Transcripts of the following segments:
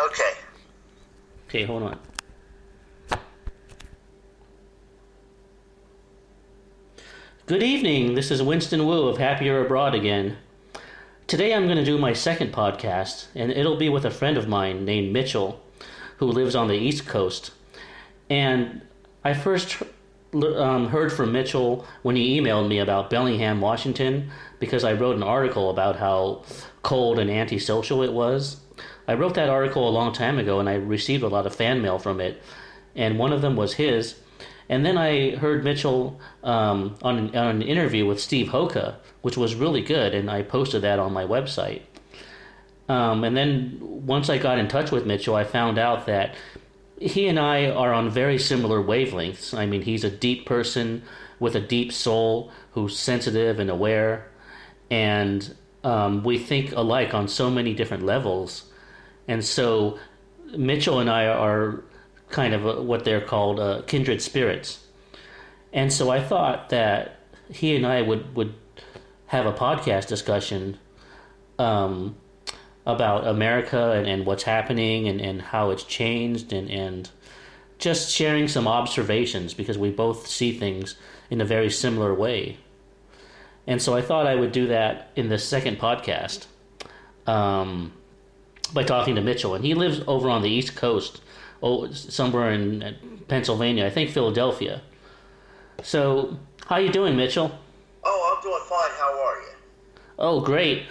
Okay. Okay, hold on. Good evening. This is Winston Wu of Happier Abroad again. Today I'm going to do my second podcast, and it'll be with a friend of mine named Mitchell, who lives on the East Coast. And I first heard from Mitchell when he emailed me about Bellingham, Washington, because I wrote an article about how cold and antisocial it was. I wrote that article a long time ago, and I received a lot of fan mail from it, and one of them was his. And then I heard Mitchell on an interview with Steve Hoka, which was really good, and I posted that on my website. And then once I got in touch with Mitchell, I found out that he and I are on very similar wavelengths. I mean, he's a deep person with a deep soul who's sensitive and aware, and we think alike on so many different levels. And so Mitchell and I are kind of what they're called kindred spirits. And so I thought that he and I would have a podcast discussion um, about America and what's happening and how it's changed and just sharing some observations because we both see things in a very similar way. And so I thought I would do that in the second podcast by talking to Mitchell. And he lives over on the East Coast, somewhere in Pennsylvania, I think Philadelphia. So, how you doing, Mitchell? Oh, I'm doing fine. How are you? Oh, great.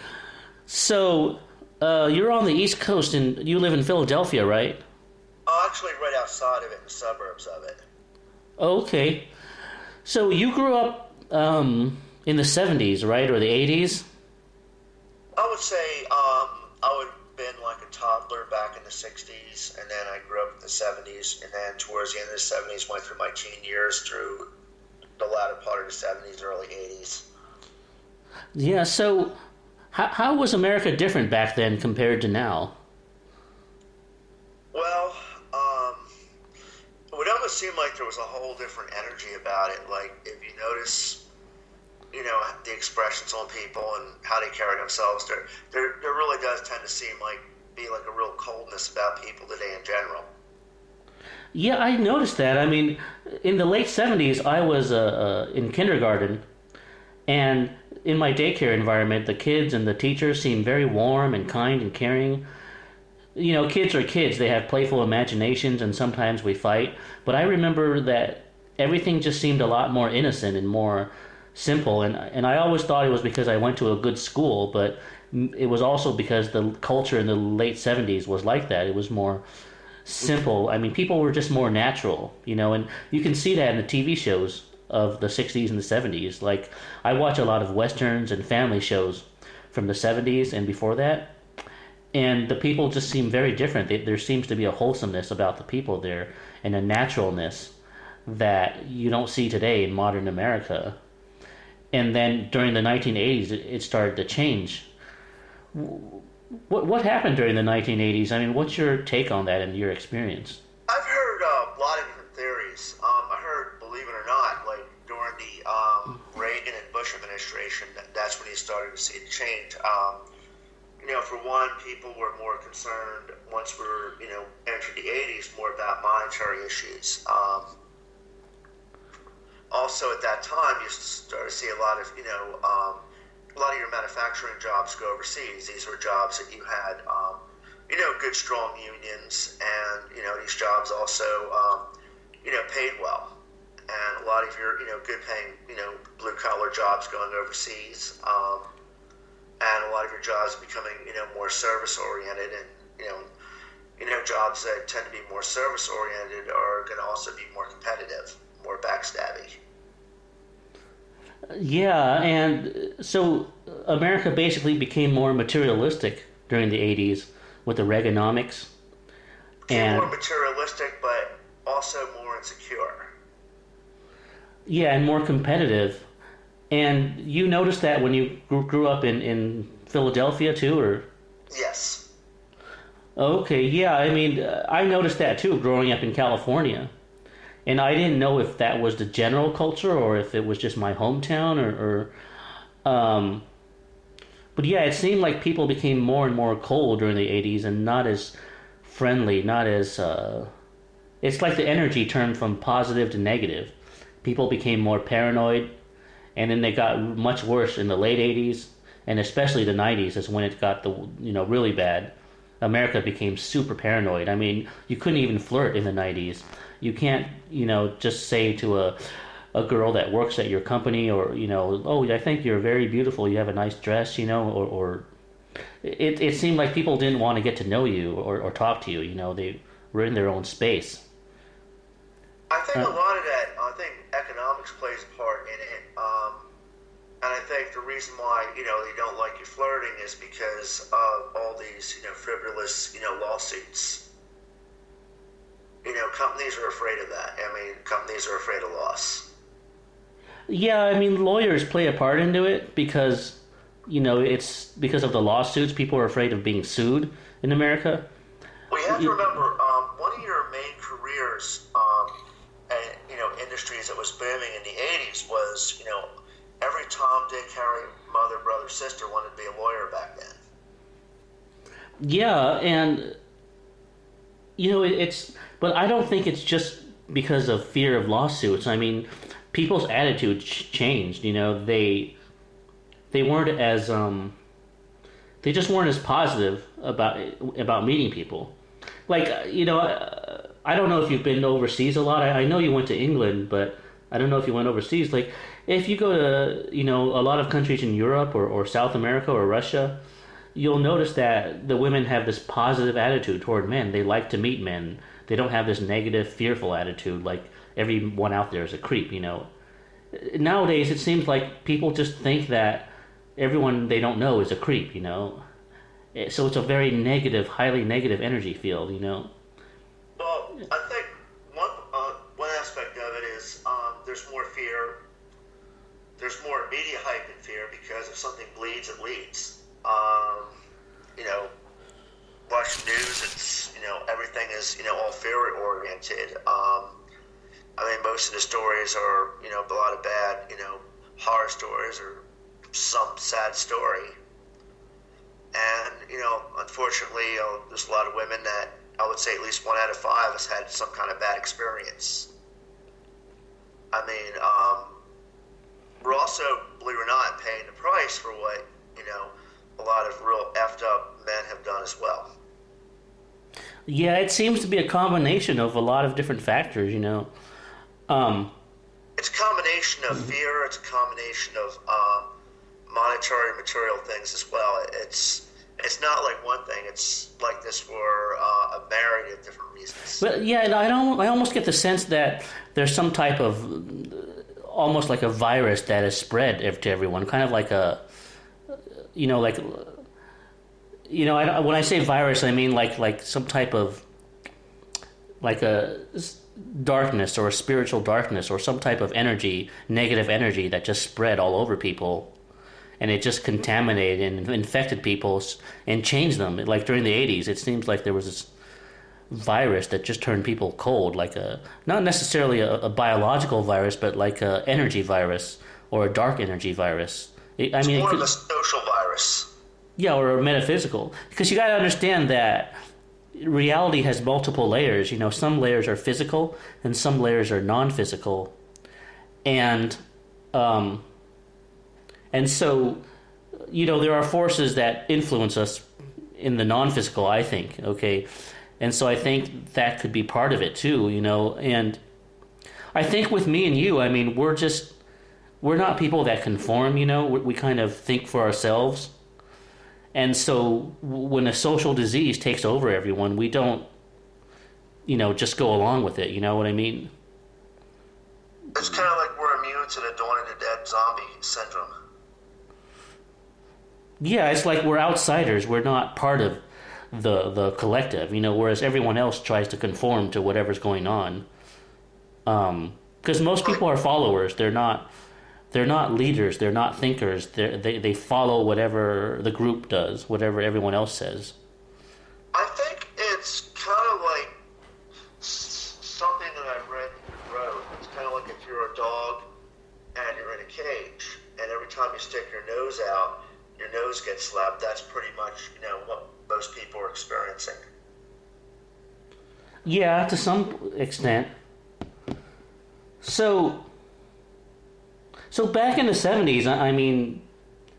So, you're on the East Coast and you live in Philadelphia, right? Oh, actually, right outside of it, in the suburbs of it. Okay. So, you grew up in the 70s, right? Or the 80s? I would say I would have been like a toddler back in the 60s, and then I grew up in the 70s, and then towards the end of the 70s went through my teen years through the latter part of the 70s, early 80s. Yeah, so how was America different back then compared to now? Well, it would almost seem like there was a whole different energy about it. Like, if you notice, the expressions on people and how they carry themselves, there really does tend to seem like be like a real coldness about people today in general. Yeah, I noticed that. I mean, in the late 70s, I was in kindergarten, and in my daycare environment, the kids and the teachers seemed very warm and kind and caring. You know, kids are kids. They have playful imaginations, and sometimes we fight. But I remember that everything just seemed a lot more innocent and more simple. And I always thought it was because I went to a good school, but it was also because the culture in the late 70s was like that. It was more simple. I mean, people were just more natural, and you can see that in the TV shows of the 60s and the 70s. Like, I watch a lot of westerns and family shows from the 70s and before that, and the people just seem very different. There seems to be a wholesomeness about the people there and a naturalness that you don't see today in modern America. And then during the 1980s, it started to change. What happened during the 1980s? I mean, what's your take on that and your experience? I've heard a lot of different theories. I heard, believe it or not, like during the Reagan and Bush administration, that's when you started to see the change. For one, people were more concerned once we were, entered the 80s, more about monetary issues. Also, at that time, you started to see a lot of, a lot of your manufacturing jobs go overseas. These were jobs that you had, good, strong unions, and, these jobs also, paid well. And a lot of your, good paying, blue-collar jobs going overseas, and a lot of your jobs becoming, more service-oriented, and, jobs that tend to be more service-oriented are going to also be more competitive, more backstabby. Yeah, and so America basically became more materialistic during the 80s with the Reaganomics. Became And more materialistic, but also more insecure. yeah, and more competitive. And you noticed that when you grew up in Philadelphia too, or? Yes. Okay, yeah, I mean, I noticed that too growing up in California. And I didn't know if that was the general culture or if it was just my hometown or but yeah, it seemed like people became more and more cold during the 80s and not as friendly, not as it's like the energy turned from positive to negative. People became more paranoid, and then they got much worse in the late 80s, and especially the 90s is when it got really bad. America became super paranoid. I mean, you couldn't even flirt in the 90s. You can't, just say to a girl that works at your company, or, oh, I think you're very beautiful, you have a nice dress, or it seemed like people didn't want to get to know you, or talk to you. They were in their own space. I think a Uh, lot of that, I think economics plays a part in it. And I think the reason why, they don't like you flirting is because of all these, frivolous, lawsuits. Companies are afraid of that. I mean, companies are afraid of loss. yeah, I mean, lawyers play a part into it because, it's because of the lawsuits. People are afraid of being sued in America. Well, you have to remember, one of your main careers, and, industries that was booming in the 80s was, every Tom, Dick, Harry, mother, brother, sister wanted to be a lawyer back then. Yeah, and it's, but I don't think it's just because of fear of lawsuits. I mean, people's attitude changed. They weren't as they just weren't as positive about meeting people. Like I don't know if you've been overseas a lot. I know you went to England, but I don't know if you went overseas. Like if you go to a lot of countries in Europe, or South America or Russia, you'll notice that the women have this positive attitude toward men. They like to meet men. They don't have this negative, fearful attitude like everyone out there is a creep. Nowadays it seems like people just think that everyone they don't know is a creep. So it's a very negative, highly negative energy field. Well, I think one aspect of it is there's more fear. There's more media hype and fear because if something bleeds, it leads. You know, watch news. It's everything is all fear oriented. I mean, most of the stories are a lot of bad horror stories or some sad story. And unfortunately, there's a lot of women that I would say at least 1 out of 5 has had some kind of bad experience. I mean, we're also, believe it or not, paying the price for what a lot of real effed up men have done as well. Yeah, it seems to be a combination of a lot of different factors. Um, It's a combination of fear. It's a combination of monetary, material things as well. It's not like one thing. It's like this for a myriad of different reasons. but yeah, and I almost get the sense that there's some type of almost like a virus that is spread to everyone, kind of like like when I say virus, I mean like some type of like a darkness, or a spiritual darkness, or some type of energy, negative energy that just spread all over people, and it just contaminated and infected people and changed them. Like during the 80s, it seems like there was this virus that just turned people cold, like not necessarily a biological virus, but like a energy virus, or a dark energy virus. I It's mean, more of a social virus. yeah, or a metaphysical, because you got to understand that reality has multiple layers. Some layers are physical and some layers are non-physical, and um, so there are forces that influence us in the non-physical, I think. Okay, and so I think that could be part of it too. And I think with me and you, I mean, we're not people that conform. We kind of think for ourselves. And so when a social disease takes over everyone, we don't, just go along with it. You know what I mean? It's kind of like we're immune to the Dawn of the Dead zombie syndrome. Yeah, it's like we're outsiders. We're not part of the collective. Whereas everyone else tries to conform to whatever's going on. Because most people are followers. They're not leaders. They're not thinkers. They follow whatever the group does, whatever everyone else says. I think it's kind of like something that I read and wrote. It's kind of like if you're a dog and you're in a cage, and every time you stick your nose out, your nose gets slapped. That's pretty much what most people are experiencing. Yeah, to some extent. So, so back in the '70s, I mean,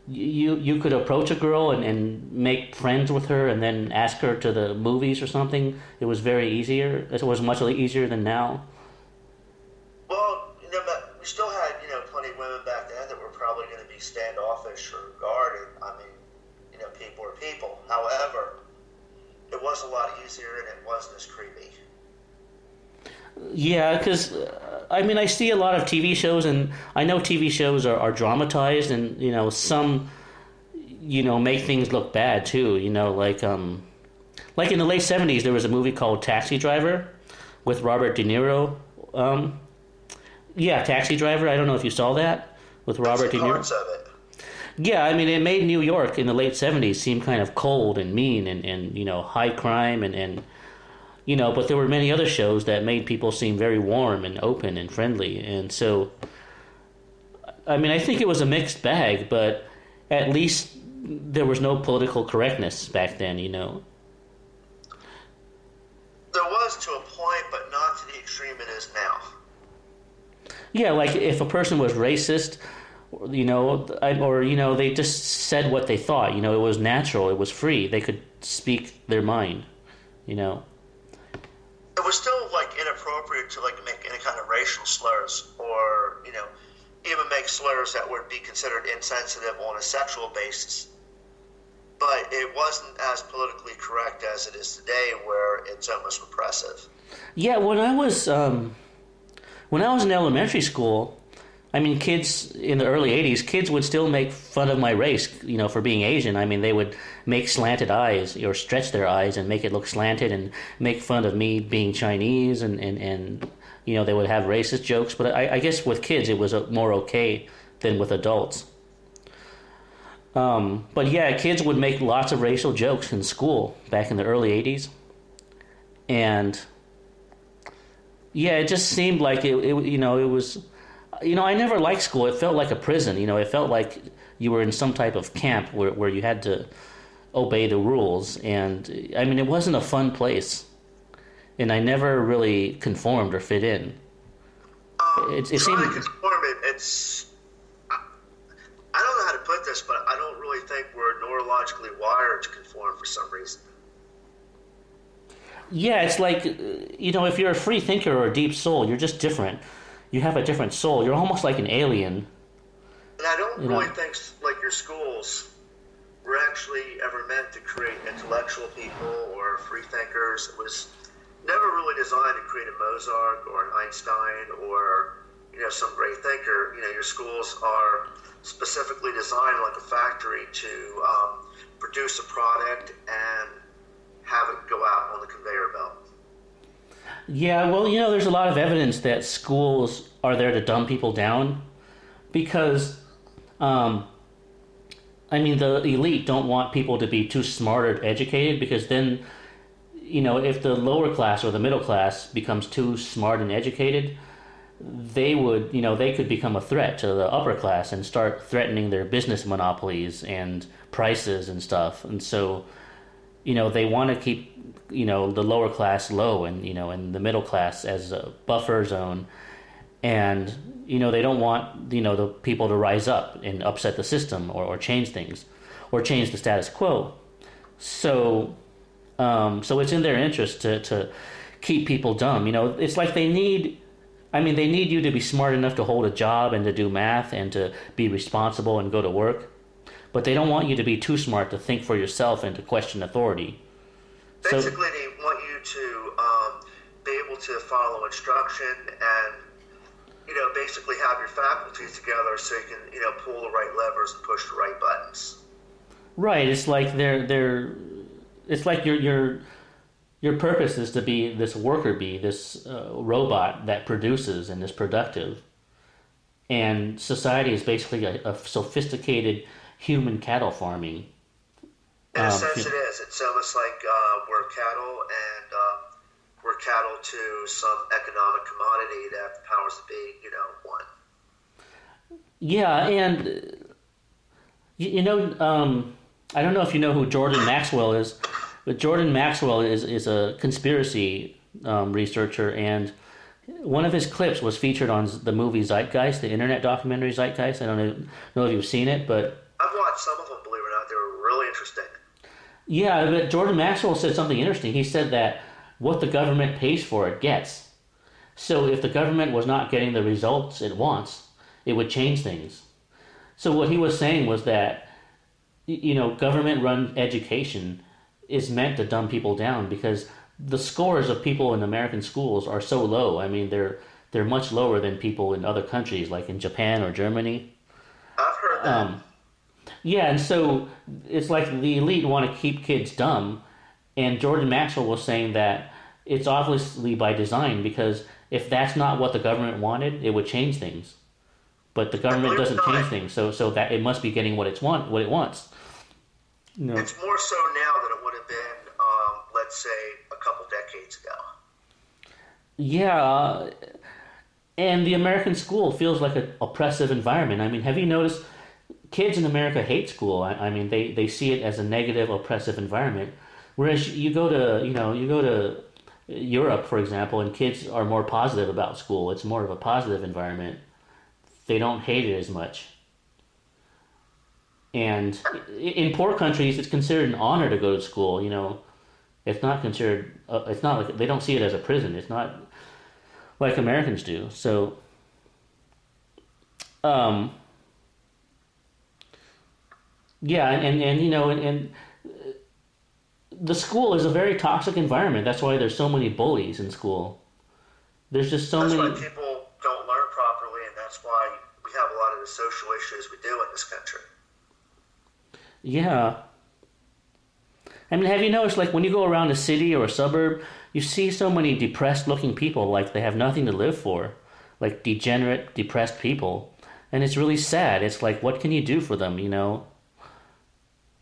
you could approach a girl and make friends with her, and then ask her to the movies or something. It was very easier. It was much easier than now. Well, but we still had, plenty of women back then that were probably going to be standoffish or guarded. I mean, people are people. However, it was a lot easier and it wasn't as creepy. Yeah, because I mean, I see a lot of TV shows, and I know TV shows are dramatized, and some make things look bad too. Like in the late '70s, there was a movie called Taxi Driver with Robert De Niro. Um, yeah, Taxi Driver. I don't know if you saw that with I've Robert seen De Niro. parts of it. Yeah, I mean, it made New York in the late '70s seem kind of cold and mean, and high crime, and but there were many other shows that made people seem very warm and open and friendly. And so, I mean, I think it was a mixed bag, but at least there was no political correctness back then. There was to a point, but not to the extreme it is now. Yeah, like if a person was racist, or they just said what they thought. It was natural, it was free. They could speak their mind. You know. It was still like inappropriate to like make any kind of racial slurs or even make slurs that would be considered insensitive on a sexual basis. But it wasn't as politically correct as it is today, where it's almost repressive. Yeah, when I was in elementary school, I mean, kids in the early '80s, kids would still make fun of my race, for being Asian. I mean, they would make slanted eyes or stretch their eyes and make it look slanted and make fun of me being Chinese, and they would have racist jokes. But I guess with kids, it was more okay than with adults. But yeah, kids would make lots of racial jokes in school back in the early '80s, and yeah, it just seemed like it was. I never liked school. It felt like a prison. It felt like you were in some type of camp where you had to obey the rules. And I mean, it wasn't a fun place. And I never really conformed or fit in. It Trying to seemed, conform I don't know how to put this, but I don't really think we're neurologically wired to conform for some reason. yeah, it's like, if you're a free thinker or a deep soul, you're just different. You have a different soul. You're almost like an alien. And I don't You really know. think like your schools were actually ever meant to create intellectual people or free thinkers. It was never really designed to create a Mozart or an Einstein or some great thinker. Your schools are specifically designed like a factory to produce a product and have it go out on the conveyor belt. Yeah, well, there's a lot of evidence that schools are there to dumb people down because, um, I mean, the elite don't want people to be too smart or educated because then, if the lower class or the middle class becomes too smart and educated, they could become a threat to the upper class and start threatening their business monopolies and prices and stuff. And so, they want to keep, the lower class low and, and the middle class as a buffer zone. And, they don't want, the people to rise up and upset the system or change things or change the status quo. So, so it's in their interest to keep people dumb. It's like they need you to be smart enough to hold a job and to do math and to be responsible and go to work. But they don't want you to be too smart to think for yourself and to question authority. So, Basically, they want you to be able to follow instruction and basically have your faculties together so you can pull the right levers and push the right buttons. right, it's like it's like your purpose is to be this worker bee, this robot that produces and is productive. And society is basically a sophisticated human cattle farming. In a Um, sense, it is. It's almost like we're cattle and we're cattle to some economic commodity that the powers that be, want. yeah, and I don't know if you know who Jordan Maxwell is, but Jordan Maxwell is a conspiracy researcher, and one of his clips was featured on the movie Zeitgeist, the internet documentary Zeitgeist. I don't know if you've seen it, but I've watched some of them, believe it or not. They were really interesting. yeah, but Jordan Maxwell said something interesting. He said that what the government pays for, it gets. So if the government was not getting the results it wants, it would change things. So what he was saying was that government-run education is meant to dumb people down because the scores of people in American schools are so low. I mean, they're much lower than people in other countries, like in Japan or Germany. I've heard that. Yeah, and so it's like the elite want to keep kids dumb, and Jordan Maxwell was saying that it's obviously by design because if that's not what the government wanted, it would change things. But the And government believe it doesn't or change not, things, so that it must be getting what it wants. No. it's more so now than it would have been, let's say, a couple decades ago. Yeah, and the American school feels like an oppressive environment. I mean, have you noticed kids in America hate school? I mean, they see it as a negative, oppressive environment. Whereas you go to Europe, for example, and kids are more positive about school. It's more of a positive environment. They don't hate it as much. And in poor countries, it's considered an honor to go to school. It's not considered. It's not like they don't see it as a prison. It's not like Americans do. So, um, yeah, and the school is a very toxic environment. That's why there's so many bullies in school. There's just so That's why many. people don't learn properly, and that's why we have a lot of the social issues we do in this country. Yeah, I mean, have you noticed, like, when you go around a city or a suburb, you see so many depressed looking people, like they have nothing to live for, like degenerate, depressed people. And it's really sad. It's like, what can you do for them?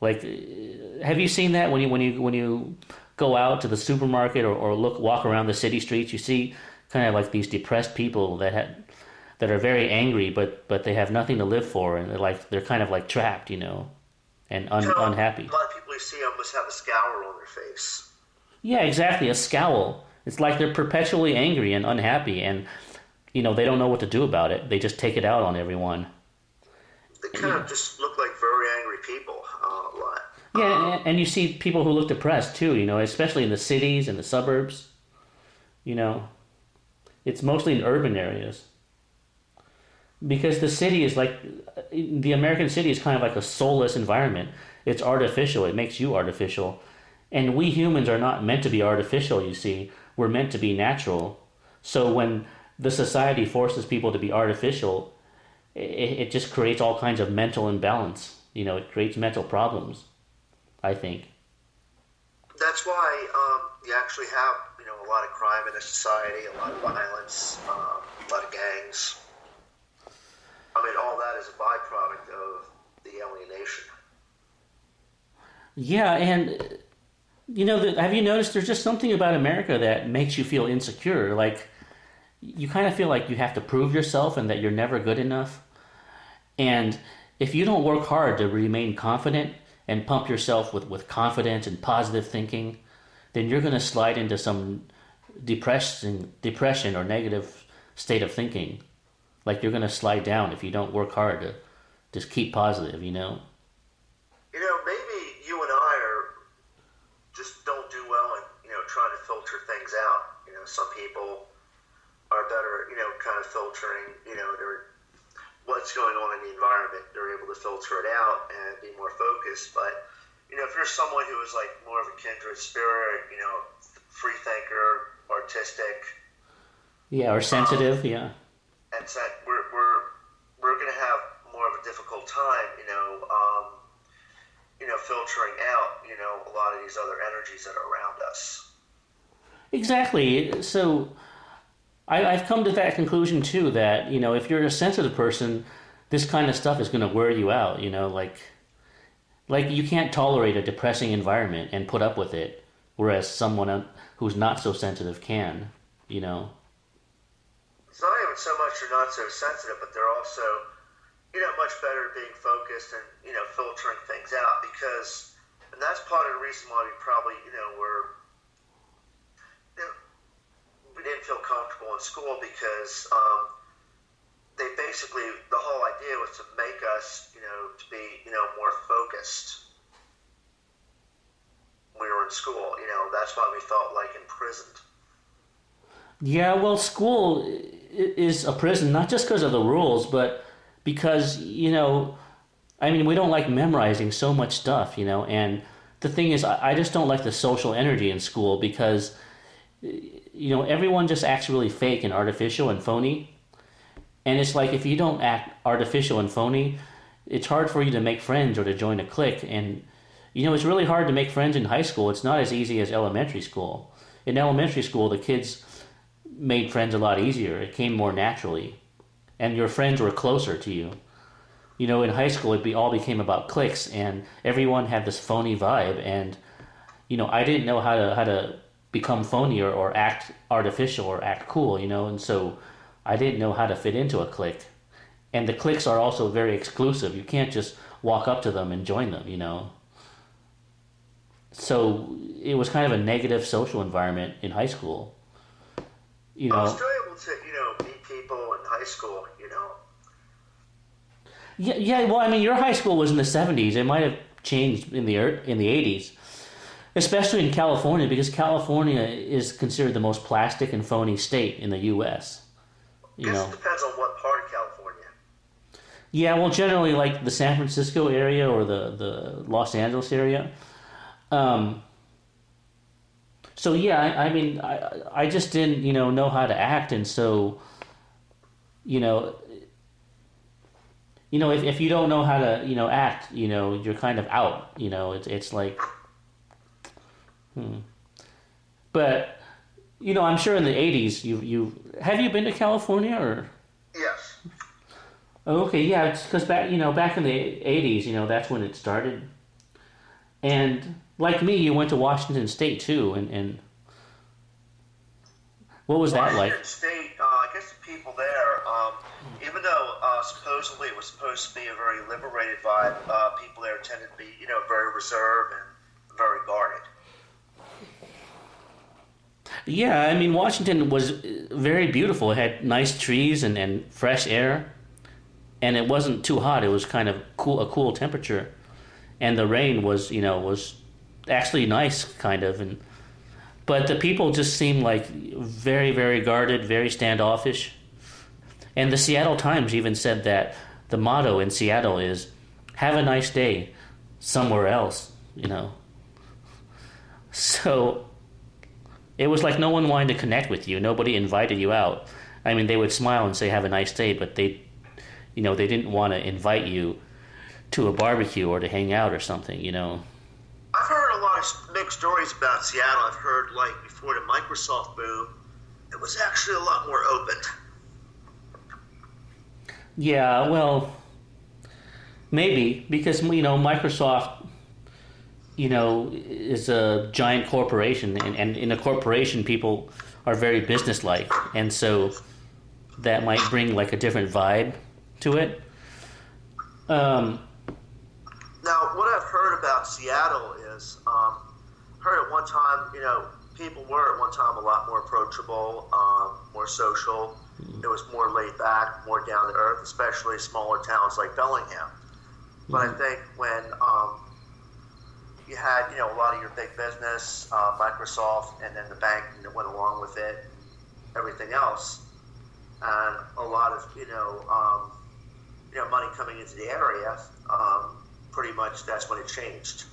Like, have you seen that when you go out to the supermarket or walk around the city streets? You see kind of like these depressed people that are very angry, but they have nothing to live for, and they're kind of like trapped, and unhappy. A lot of people you see almost have a scowl on their face. Yeah, exactly. A scowl. It's like they're perpetually angry and unhappy, and they don't know what to do about it. They just take it out on everyone. They kind of just look like very angry people a lot. Yeah, and you see people who look depressed too. Especially in the cities and the suburbs. You know, it's mostly in urban areas because the American city is kind of like a soulless environment. It's artificial. It makes you artificial, and we humans are not meant to be artificial. You see, we're meant to be natural. So when the society forces people to be artificial, it just creates all kinds of mental imbalance. It creates mental problems, I think. That's why you actually have a lot of crime in a society, a lot of violence, a lot of gangs. I mean, all that is a byproduct of the alienation. Yeah, and have you noticed there's just something about America that makes you feel insecure? Like you kind of feel like you have to prove yourself and that you're never good enough. And if you don't work hard to remain confident and pump yourself with confidence and positive thinking, then you're going to slide into some depression or negative state of thinking. Like you're going to slide down if you don't work hard to just keep positive. Maybe you and I are just don't do well in trying to filter things out. Some people are better at kind of filtering what's going on in the environment. They're able to filter it out and be more focused. But if you're someone who is like more of a kindred spirit, free thinker, artistic, Yeah, or sensitive. Yeah. and said we're going to have more of a difficult time, filtering out a lot of these other energies that are around us. Exactly. So I've come to that conclusion too. That if you're a sensitive person, this kind of stuff is going to wear you out. Like you can't tolerate a depressing environment and put up with it, whereas someone who's not so sensitive can. It's not even so much they're not so sensitive, but they're also, much better at being focused and, filtering things out and that's part of the reason why we probably, we're, in school because they basically, the whole idea was to make us, to be, more focused when we were in school. That's why we felt like imprisoned. Yeah, well, school is a prison, not just because of the rules, but because, I mean, we don't like memorizing so much stuff, and the thing is, I just don't like the social energy in school because, everyone just acts really fake and artificial and phony. And it's like if you don't act artificial and phony, it's hard for you to make friends or to join a clique. And, it's really hard to make friends in high school. It's not as easy as elementary school. In elementary school, the kids made friends a lot easier. It came more naturally. And your friends were closer to you. In high school, all became about cliques, and everyone had this phony vibe. And, I didn't know how to become phony or act artificial or act cool, and so I didn't know how to fit into a clique. And the cliques are also very exclusive. You can't just walk up to them and join them, So it was kind of a negative social environment in high school. I was still able to, meet people in high school, Yeah. Well, I mean, your high school was in the '70s. It might have changed in the '80s, especially in California, because California is considered the most plastic and phony state in the U.S. I guess it depends on what part of California. Yeah, well, generally like the San Francisco area or the Los Angeles area. So yeah, I mean, I just didn't know how to act, and so if you don't know how to act, you're kind of out. It's like, but I'm sure in the '80s you have you been to California or? Yes. Okay, yeah, it's because back in the '80s, that's when it started. And like me, you went to Washington State too, and what was that like? Washington State, I guess the people there, even though supposedly it was supposed to be a very liberated vibe, people there tended to be, very reserved and very guarded. Yeah, I mean, Washington was very beautiful. It had nice trees and fresh air, and it wasn't too hot. It was kind of a cool temperature, and the rain was actually nice, kind of. But the people just seemed like very, very guarded, very standoffish. And the Seattle Times even said that the motto in Seattle is "Have a nice day, somewhere else." So it was like no one wanted to connect with you. Nobody invited you out. I mean, they would smile and say "Have a nice day," but they didn't want to invite you to a barbecue or to hang out or something. I've heard a lot of mixed stories about Seattle. I've heard, like, before the Microsoft boom, it was actually a lot more open. Yeah, well, maybe because Microsoft, is a giant corporation, and in a corporation, people are very businesslike, and so that might bring like a different vibe to it. Now, what I've heard about Seattle is, heard at one time, people were at one time a lot more approachable, more social. It was more laid back, more down to earth, especially smaller towns like Bellingham. But I think when you had, a lot of your big business, Microsoft, and then the bank that went along with it, everything else, and a lot of, money coming into the area, pretty much that's when it changed.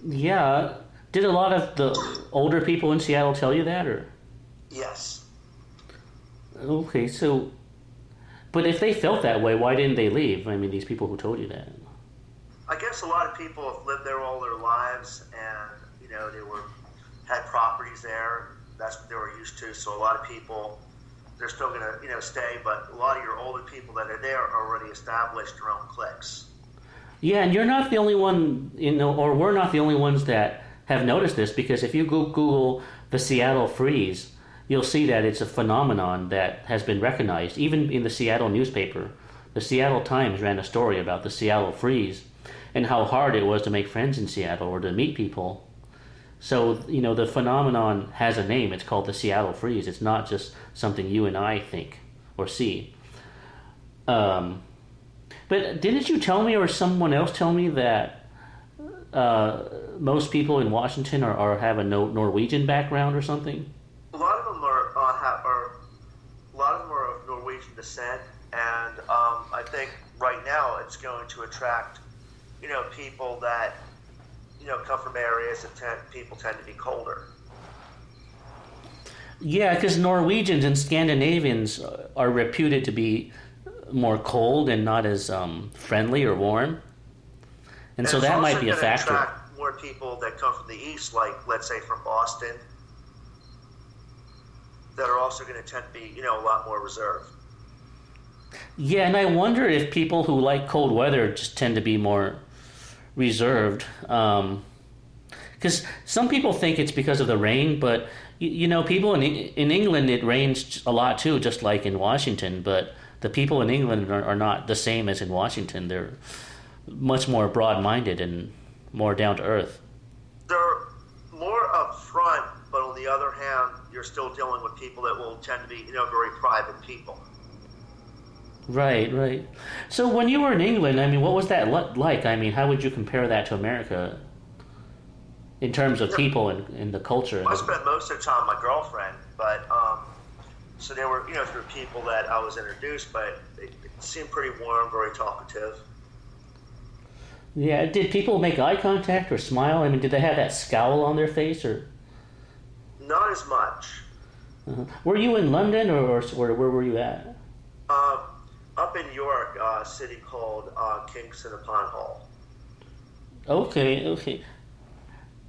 Yeah. Did a lot of the older people in Seattle tell you that, or? Yes. Okay, so, but if they felt that way, why didn't they leave? I mean, these people who told you that. I guess a lot of people have lived there all their lives, and they had properties there. That's what they were used to. So a lot of people, they're still going to stay, but a lot of your older people that are there are already established their own cliques. Yeah, and you're not the only one, or we're not the only ones that have noticed this, because if you Google the Seattle freeze, you'll see that it's a phenomenon that has been recognized. Even in the Seattle newspaper, the Seattle Times ran a story about the Seattle freeze and how hard it was to make friends in Seattle or to meet people So, the phenomenon has a name. It's called the Seattle freeze. It's not just something you and I think or see. Um, but didn't you tell me, or someone else tell me, that most people in Washington are have a Norwegian background or something? A lot of them are a lot of them are of Norwegian descent, and I think right now it's going to attract people that come from areas that people tend to be colder. Yeah, because Norwegians and Scandinavians are reputed to be more cold and not as friendly or warm, and And so it's that also might be a going to factor. attract more people that come from the east, like let's say from Boston, that are also going to tend to be a lot more reserved. Yeah, and I wonder if people who like cold weather just tend to be more reserved. Because some people think it's because of the rain, but people in England, it rains a lot too, just like in Washington. But the people in England are not the same as in Washington. They're much more broad-minded and more down to earth. They're more upfront, but on the other hand, you're still dealing with people that will tend to be very private people. Right, right. So when you were in England, I mean, what was that like? I mean, how would you compare that to America in terms of people and the culture? I spent most of the time with my girlfriend, but so there were through people that I was introduced, but they seemed pretty warm, very talkative. Yeah, did people make eye contact or smile? I mean, did they have that scowl on their face, or Not as much. were you in London, or where were you at? Um, Up in York, a city called Kingston upon Hull. Okay, okay.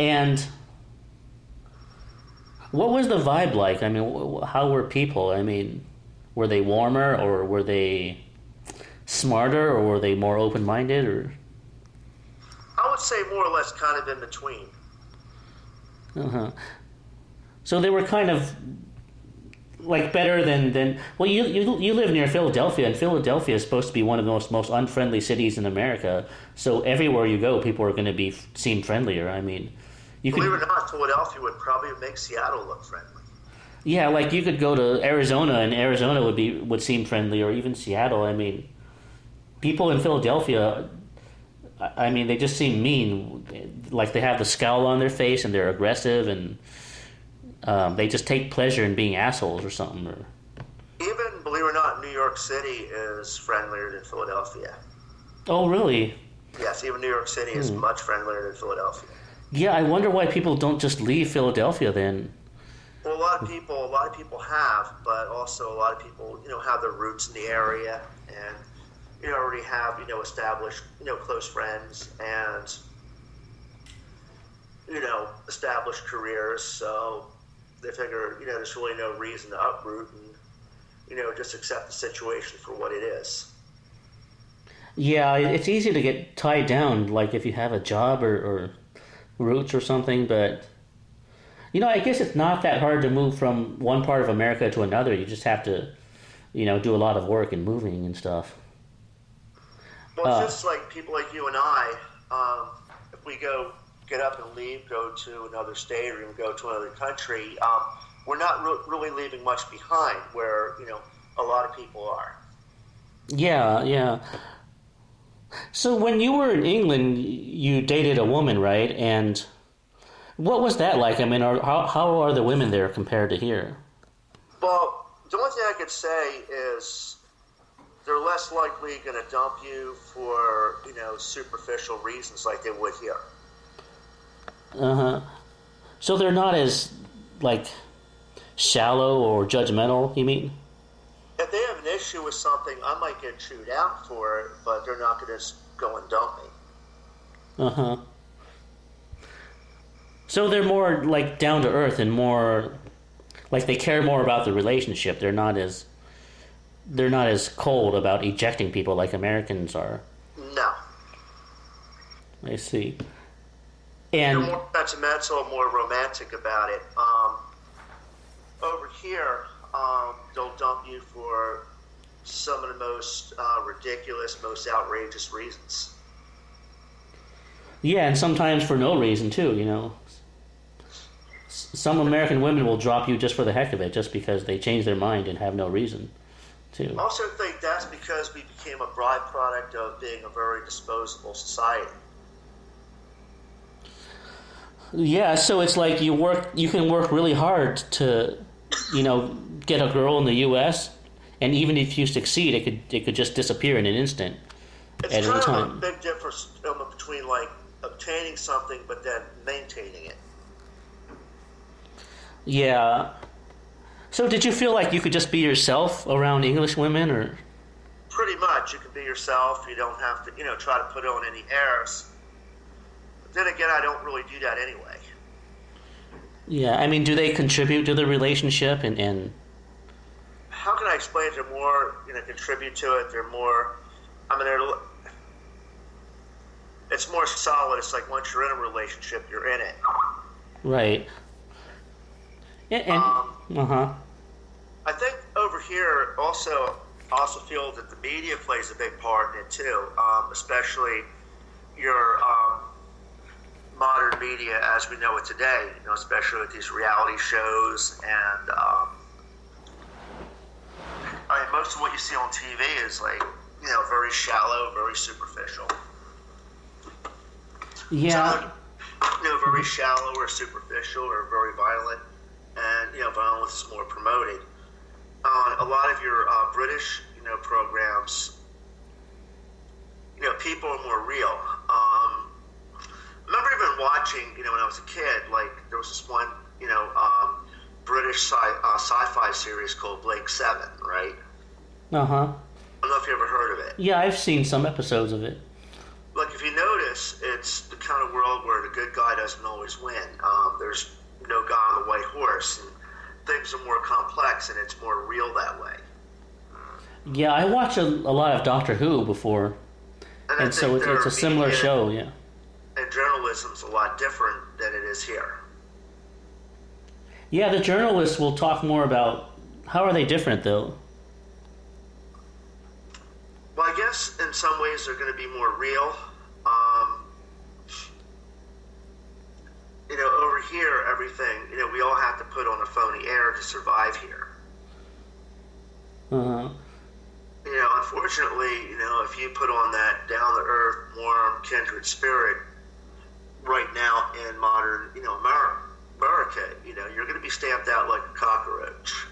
And what was the vibe like? I mean, how were people? I mean, were they warmer, or were they smarter, or were they more open-minded, or? I would say more or less kind of in between. Uh-huh. So they were kind of like better than well, you live near Philadelphia, and Philadelphia is supposed to be one of the most unfriendly cities in America. So everywhere you go, people are going to seem friendlier. I mean, you Believe could it or not, Philadelphia would probably make Seattle look friendly. yeah, like you could go to Arizona, and Arizona would seem friendly, or even Seattle. I mean, people in Philadelphia, I mean, they just seem mean. Like they have the scowl on their face, and they're aggressive, and they just take pleasure in being assholes or something. Or Even, believe it or not, New York City is friendlier than Philadelphia. oh, really? Yes, even New York City is much friendlier than Philadelphia. Yeah, I wonder why people don't just leave Philadelphia then. Well, a lot of people have, but also a lot of people, have their roots in the area and, already have, established, close friends and, established careers. So they figure, there's really no reason to uproot and, just accept the situation for what it is. Yeah, it's easy to get tied down, like if you have a job or roots or something, but I guess it's not that hard to move from one part of America to another. You just have to, do a lot of work and moving and stuff. Well, it's just like people like you and I, if we get up and leave, go to another state or even go to another country, we're not really leaving much behind where, a lot of people are. Yeah, yeah. So when you were in England, you dated a woman, right? And what was that like? I mean, how are the women there compared to here? Well, the only thing I could say is they're less likely going to dump you for, superficial reasons like they would here. Uh-huh. So they're not as, like, shallow or judgmental, you mean? If they have an issue with something, I might get chewed out for it, but they're not going to just go and dump me. Uh-huh. So they're more, like, down to earth and more, like, they care more about the relationship. They're not as cold about ejecting people like Americans are. No. I see. They're And more sentimental, more romantic about it. Over here, they'll dump you for some of the most ridiculous, most outrageous reasons. yeah, and sometimes for no reason too. some American women will drop you just for the heck of it, just because they change their mind and have no reason to. I also think that's because we became a byproduct of being a very disposable society. Yeah, so it's like you can work really hard to, get a girl in the U.S. and even if you succeed, it could just disappear in an instant. It's at kind any of time. a big difference between like obtaining something but then maintaining it. Yeah. So did you feel like you could just be yourself around English women, or? Pretty much, you can be yourself. You don't have to, try to put on any airs. But then again, I don't really do that anyway. Yeah, I mean, do they contribute to the relationship and? How can I explain it? They're more, contribute to it. They're more, it's more solid. It's like once you're in a relationship, you're in it. Right. And I think over here also feel that the media plays a big part in it too, especially your modern media as we know it today. Especially with these reality shows and most of what you see on TV is like very shallow, very superficial. yeah. Very shallow or superficial or very violent, and violence is more promoted. A lot of your British, programs, people are more real. I remember even watching, when I was a kid, like there was this one, British sci-fi series called Blake 7, right? Uh-huh. I don't know if you ever heard of it. Yeah, I've seen some episodes of it. Like if you notice, it's the kind of world where the good guy doesn't always win. There's no guy on the white horse, and things are more complex, and it's more real that way. Yeah, I watched a lot of Doctor Who before, and so it's a similar show, yeah. And journalism's a lot different than it is here. Yeah, the journalists will talk more about how are they different, though? Well, I guess in some ways they're going to be more real. Over here, everything, we all have to put on a phony air to survive here. Uh-huh. Unfortunately, if you put on that down-to-earth, warm, kindred spirit right now in modern, America, you're going to be stamped out like a cockroach.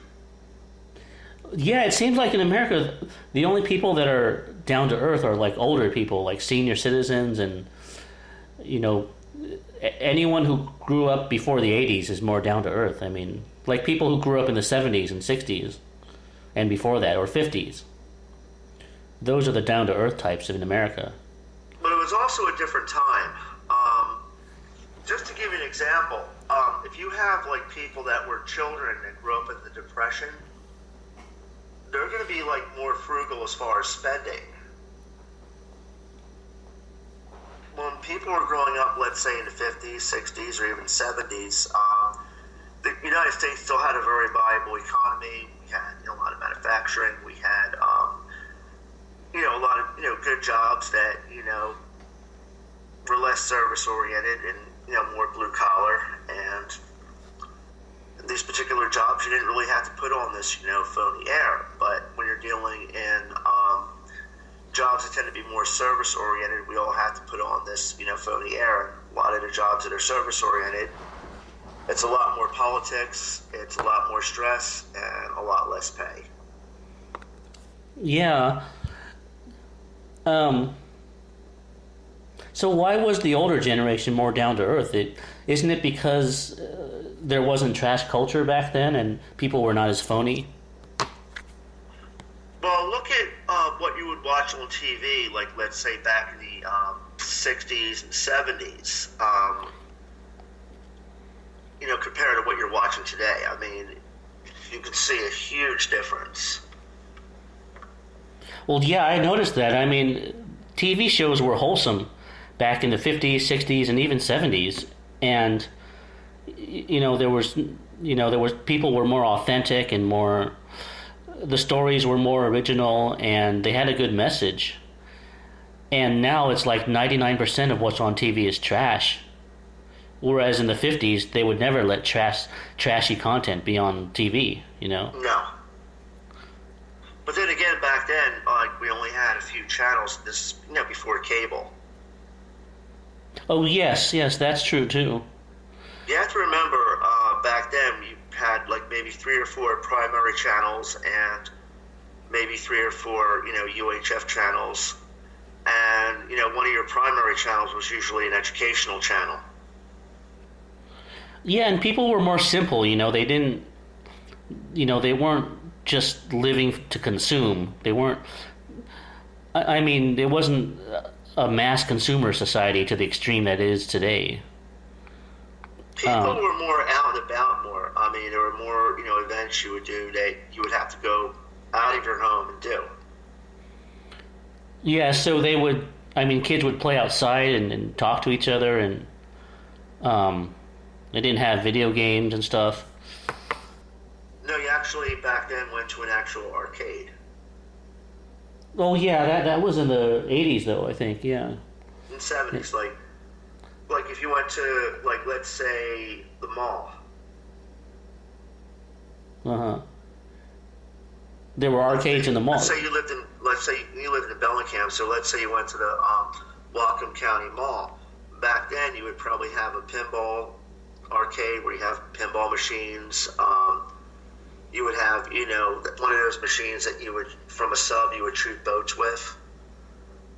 Yeah, it seems like in America, the only people that are down to earth are like older people, like senior citizens, and anyone who grew up before the 80s is more down to earth. I mean, like people who grew up in the 70s and 60s and before that, or 50s. Those are the down to earth types in America. But it was also a different time. Just to give you an example, if you have like people that were children that grew up in the Depression, they're going to be like more frugal as far as spending. When people were growing up, let's say in the 50s, 60s, or even 70s, the United States still had a very viable economy. We had a lot of manufacturing. We had a lot of good jobs that were less service oriented and more blue collar. And these particular jobs, you didn't really have to put on this phony air. But when you're dealing in jobs that tend to be more service oriented, we all have to put on this phony air. A lot of the jobs that are service oriented, it's a lot more politics, it's a lot more stress, and a lot less pay. Yeah. So why was the older generation more down to earth? Isn't it because there wasn't trash culture back then and people were not as phony? Well, look at what you would watch on TV, like let's say back in the 60s and 70s, compared to what you're watching today. I mean, you can see a huge difference. Well, yeah, I noticed that. I mean, TV shows were wholesome back in the 50s, 60s, and even 70s. And, there was people were more authentic and more, the stories were more original and they had a good message. And now it's like 99% of what's on TV is trash. Whereas in the 50s, they would never let trashy content be on TV, you know? No. But then again, back then, like we only had a few channels. This is before cable. Oh, yes, yes, that's true too. You have to remember, back then you had like maybe 3 or 4 primary channels and maybe 3 or 4 UHF channels, and one of your primary channels was usually an educational channel. Yeah, and people were more simple, they didn't, they weren't just living to consume. They weren't, I mean, there wasn't a mass consumer society to the extreme that it is today. People were more out and about more. I mean, there were more, events you would do that you would have to go out of your home and do. Yeah, so kids would play outside and talk to each other, and they didn't have video games and stuff. No, you actually back then went to an actual arcade. Oh yeah, that was in the 80s though, I think. Yeah. In the 70s, like if you went to let's say the mall. Uh-huh. There were arcades in the mall. Let's say you lived in Bellingham, so let's say you went to the Whatcom County Mall. Back then, you would probably have a pinball arcade where you have pinball machines. You would have, one of those machines that from a sub, you would shoot boats with.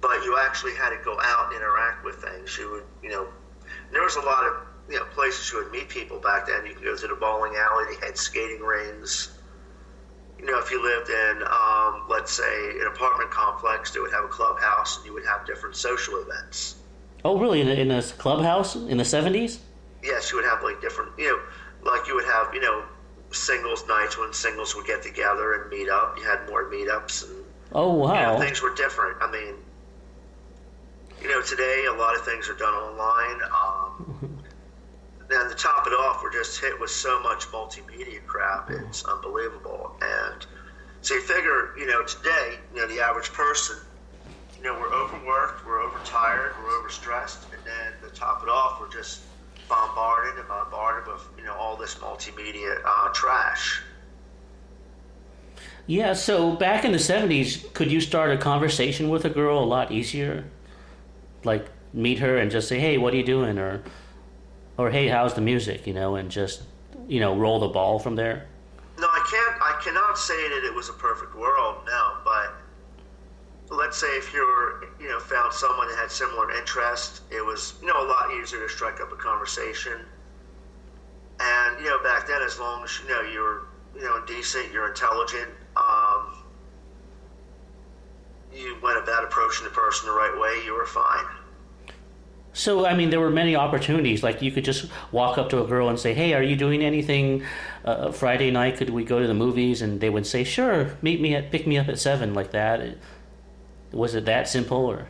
But you actually had to go out and interact with things. You would, there was a lot of, places you would meet people back then. You could go to the bowling alley, they had skating rings. If you lived in, let's say, an apartment complex, they would have a clubhouse and you would have different social events. Oh, really? In a clubhouse in the 70s? Yes, you would have different, like you would have, singles nights when singles would get together and meet up. You had more meetups and oh wow, things were different. I mean, today a lot of things are done online. And to top it off, we're just hit with so much multimedia crap. It's unbelievable. And so you figure, today, the average person, we're overworked, we're overtired, we're overstressed, and then to top it off, we're just bombarded with all this multimedia trash. Yeah, so back in the 70s, could you start a conversation with a girl a lot easier? Like meet her and just say, "Hey, what are you doing?" or "Hey, how's the music?" and just roll the ball from there. No, I cannot say that it was a perfect world, no, but let's say if you're found someone that had similar interests, it was a lot easier to strike up a conversation. And back then, as long as you're decent, you're intelligent, you went about approaching the person the right way, you were fine. So, there were many opportunities. Like, you could just walk up to a girl and say, "Hey, are you doing anything Friday night? Could we go to the movies?" And they would say, "Sure, pick me up at 7," like that. Was it that simple, or?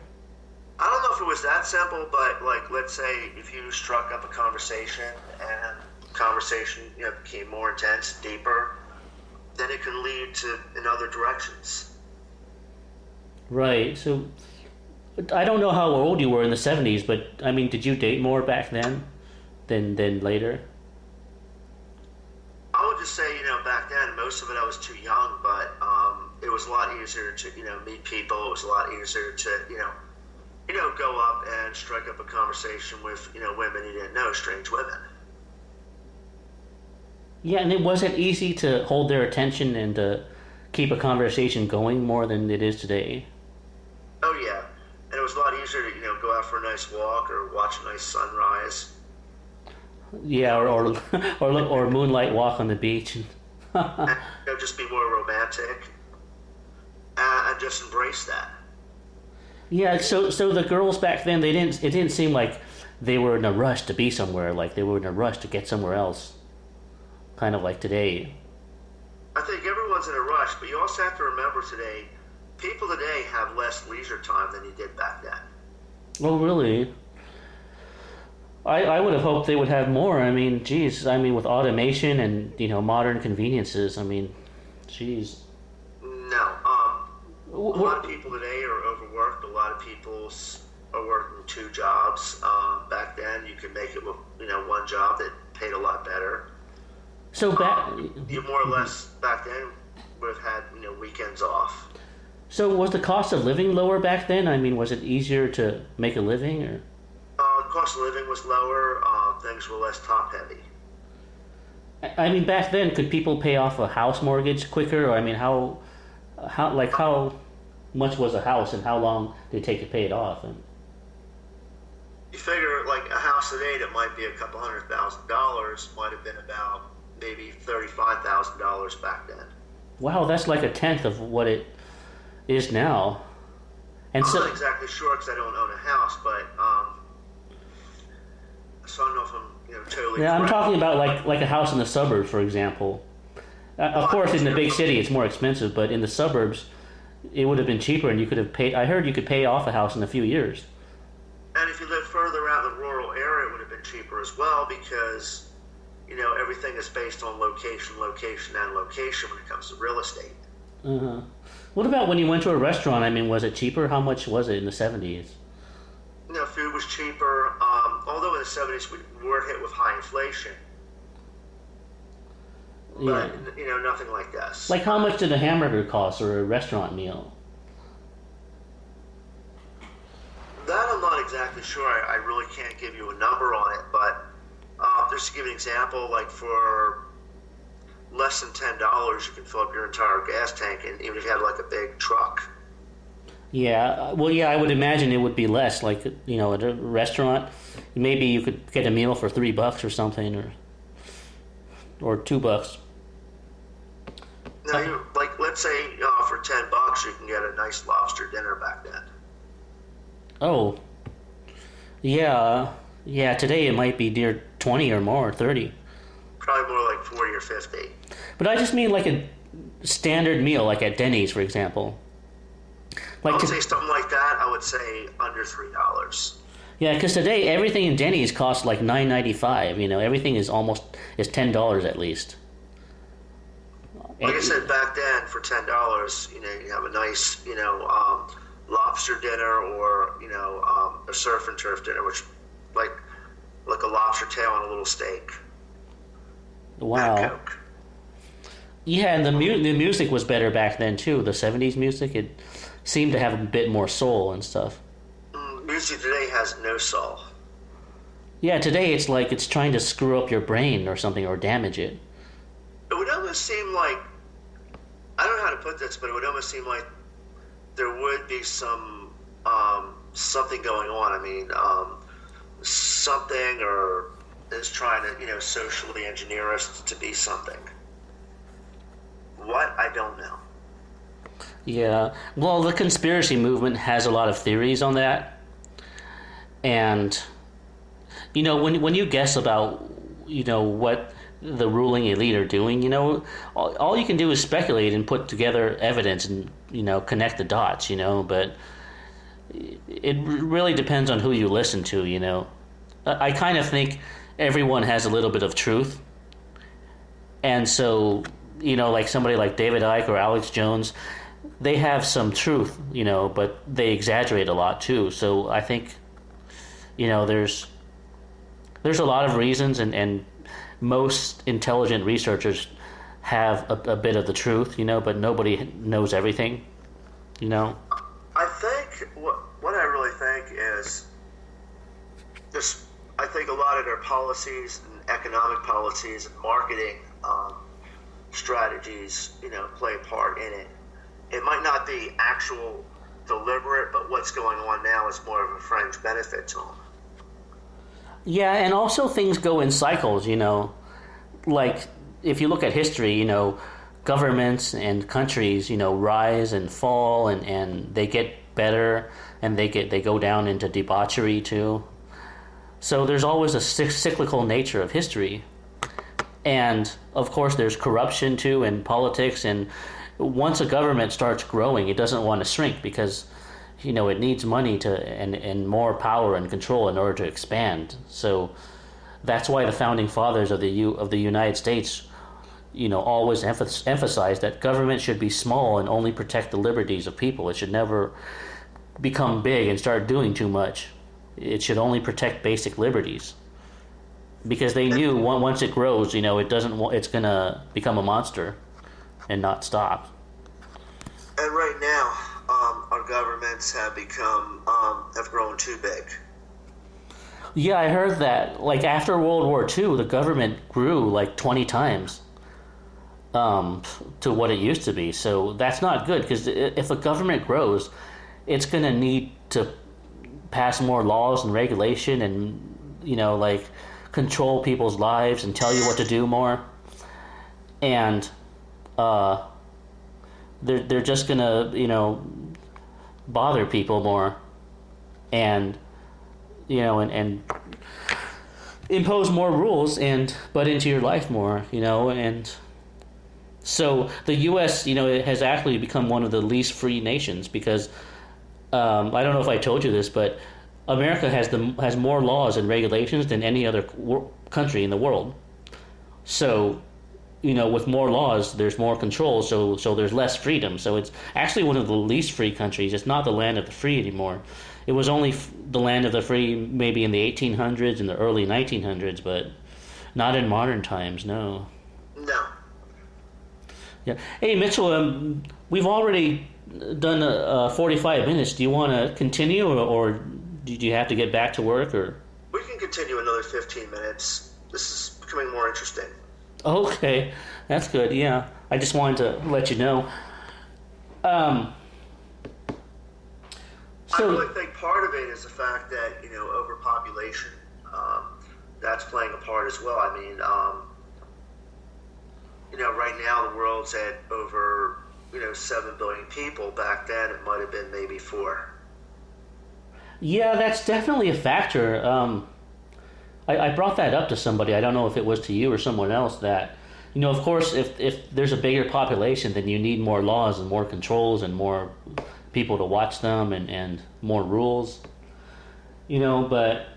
I don't know if it was that simple, but let's say if you struck up a conversation and conversation became more intense, deeper, then it can lead in other directions. Right. So I don't know how old you were in the 70s, but did you date more back then than later? I would just say, back then, most of it I was too young, but it was a lot easier to, meet people. It was a lot easier to, go up and strike up a conversation with, women you didn't know, strange women. Yeah, and it wasn't easy to hold their attention and to keep a conversation going more than it is today. Oh, yeah. And it was a lot easier to, go out for a nice walk or watch a nice sunrise. Yeah, or moonlight walk on the beach. And, just be more romantic and just embrace that. Yeah, so the girls back then, it didn't seem like they were in a rush to be somewhere, like they were in a rush to get somewhere else. Kind of like today. I think everyone's in a rush, but you also have to remember today, people today have less leisure time than you did back then. Oh, really? I would have hoped they would have more. With automation and, modern conveniences, geez. No. A lot of people today are overworked. A lot of people, or working two jobs. Back then, you could make it with one job that paid a lot better. So back, You more or less back then would have had weekends off. so was the cost of living lower back then? I mean, was it easier to make a living, or? Cost of living was lower. Things were less top heavy. I mean, back then, could people pay off a house mortgage quicker? Or I mean, how much was a house, and how long did it take to pay it off? And You figure like a house today that might be a couple $100,000 might have been about maybe $35,000 back then. wow, that's like a tenth of what it is now. And I'm so, not exactly sure because I don't own a house, but so I don't know if I'm totally. yeah, I'm correct. talking about like a house in the suburbs, for example. Of course, in the big city, it's more expensive, but in the suburbs, it would have been cheaper, and you could have paid. I heard you could pay off a house in a few years. And if you live further out in the rural area, it would have been cheaper as well because everything is based on location, location, and location when it comes to real estate. Uh-huh. What about when you went to a restaurant? I mean, was it cheaper? How much was it in the 70s? Food was cheaper. Although in the 70s we were hit with high inflation, Yeah. but nothing like this. Like, how much did a hamburger cost or a restaurant meal? That I'm not exactly sure. I really can't give you a number on it, but just to give you an example, like for less than $10, you can fill up your entire gas tank, and even if you had like a big truck. Yeah, well, yeah, I would imagine it would be less. Like, at a restaurant, maybe you could get a meal for $3 or something, or $2. Now, like let's say for $10 you can get a nice lobster dinner back then. Oh, yeah, yeah. Today it might be near 20 or more, 30. Probably more like 40 or 50. But I just mean like a standard meal, like at Denny's, for example. I would say something like that. I would say under $3. Yeah, because today everything in Denny's costs like $9.95. Everything is $10 at least. Like I said, back then for $10, you have a nice, lobster dinner or a surf and turf dinner, which like a lobster tail on a little steak. Wow. And Coke. Yeah, and the music was better back then too. The 70s music, it seemed to have a bit more soul and stuff. Music today has no soul. Yeah, today it's like it's trying to screw up your brain or something, or damage it. It would almost seem like, I don't know how to put this, but it would almost seem like there would be some something going on. I mean, something or is trying to socially engineer us to be something. What? I don't know. Yeah, well, the conspiracy movement has a lot of theories on that, and when you guess about what the ruling elite are doing, all you can do is speculate and put together evidence and connect the dots, but it really depends on who you listen to. I kind of think everyone has a little bit of truth, and so like somebody like David Icke or Alex Jones, they have some truth, but they exaggerate a lot too. So I think there's a lot of reasons, and most intelligent researchers have a bit of the truth, but nobody knows everything, I think what I really think is this. I think a lot of their policies and economic policies and marketing strategies, play a part in it. It might not be actual deliberate, but what's going on now is more of a fringe benefit to them. Yeah, and also things go in cycles, like if you look at history, governments and countries, rise and fall, and they get better, and they go down into debauchery too. So there's always a cyclical nature of history. And of course there's corruption too in politics, and once a government starts growing, it doesn't want to shrink because it needs money and more power and control in order to expand. So that's why the founding fathers of the United States always emphasized that government should be small and only protect the liberties of people. It should never become big and start doing too much. It should only protect basic liberties, because they knew once it grows, it doesn't. It's gonna become a monster and not stop. And right now, our governments have have grown too big. Yeah, I heard that. Like after World War II, the government grew like 20 times to what it used to be. So that's not good, because if the government grows, it's going to need to pass more laws and regulation and, like control people's lives and tell you what to do more. And they're just going to, bother people more and and impose more rules and butt into your life more, and so the U.S. It has actually become one of the least free nations, because I don't know if I told you this, but America has more laws and regulations than any other country in the world. So with more laws, there's more control, so there's less freedom. So it's actually one of the least free countries. It's not the land of the free anymore. It was only the land of the free maybe in the 1800s and the early 1900s, but not in modern times, no. No. Yeah. Hey, Mitchell, we've already done 45 minutes. Do you want to continue, or do you have to get back to work? Or we can continue another 15 minutes. This is becoming more interesting. Okay, that's good. Yeah, I just wanted to let you know. I really think part of it is the fact that overpopulation, that's playing a part as well. I mean, right now the world's at over 7 billion people. Back then it might have been maybe 4. Yeah, that's definitely a factor. I brought that up to somebody. I don't know if it was to you or someone else, that of course, if there's a bigger population, then you need more laws and more controls and more people to watch them and more rules. But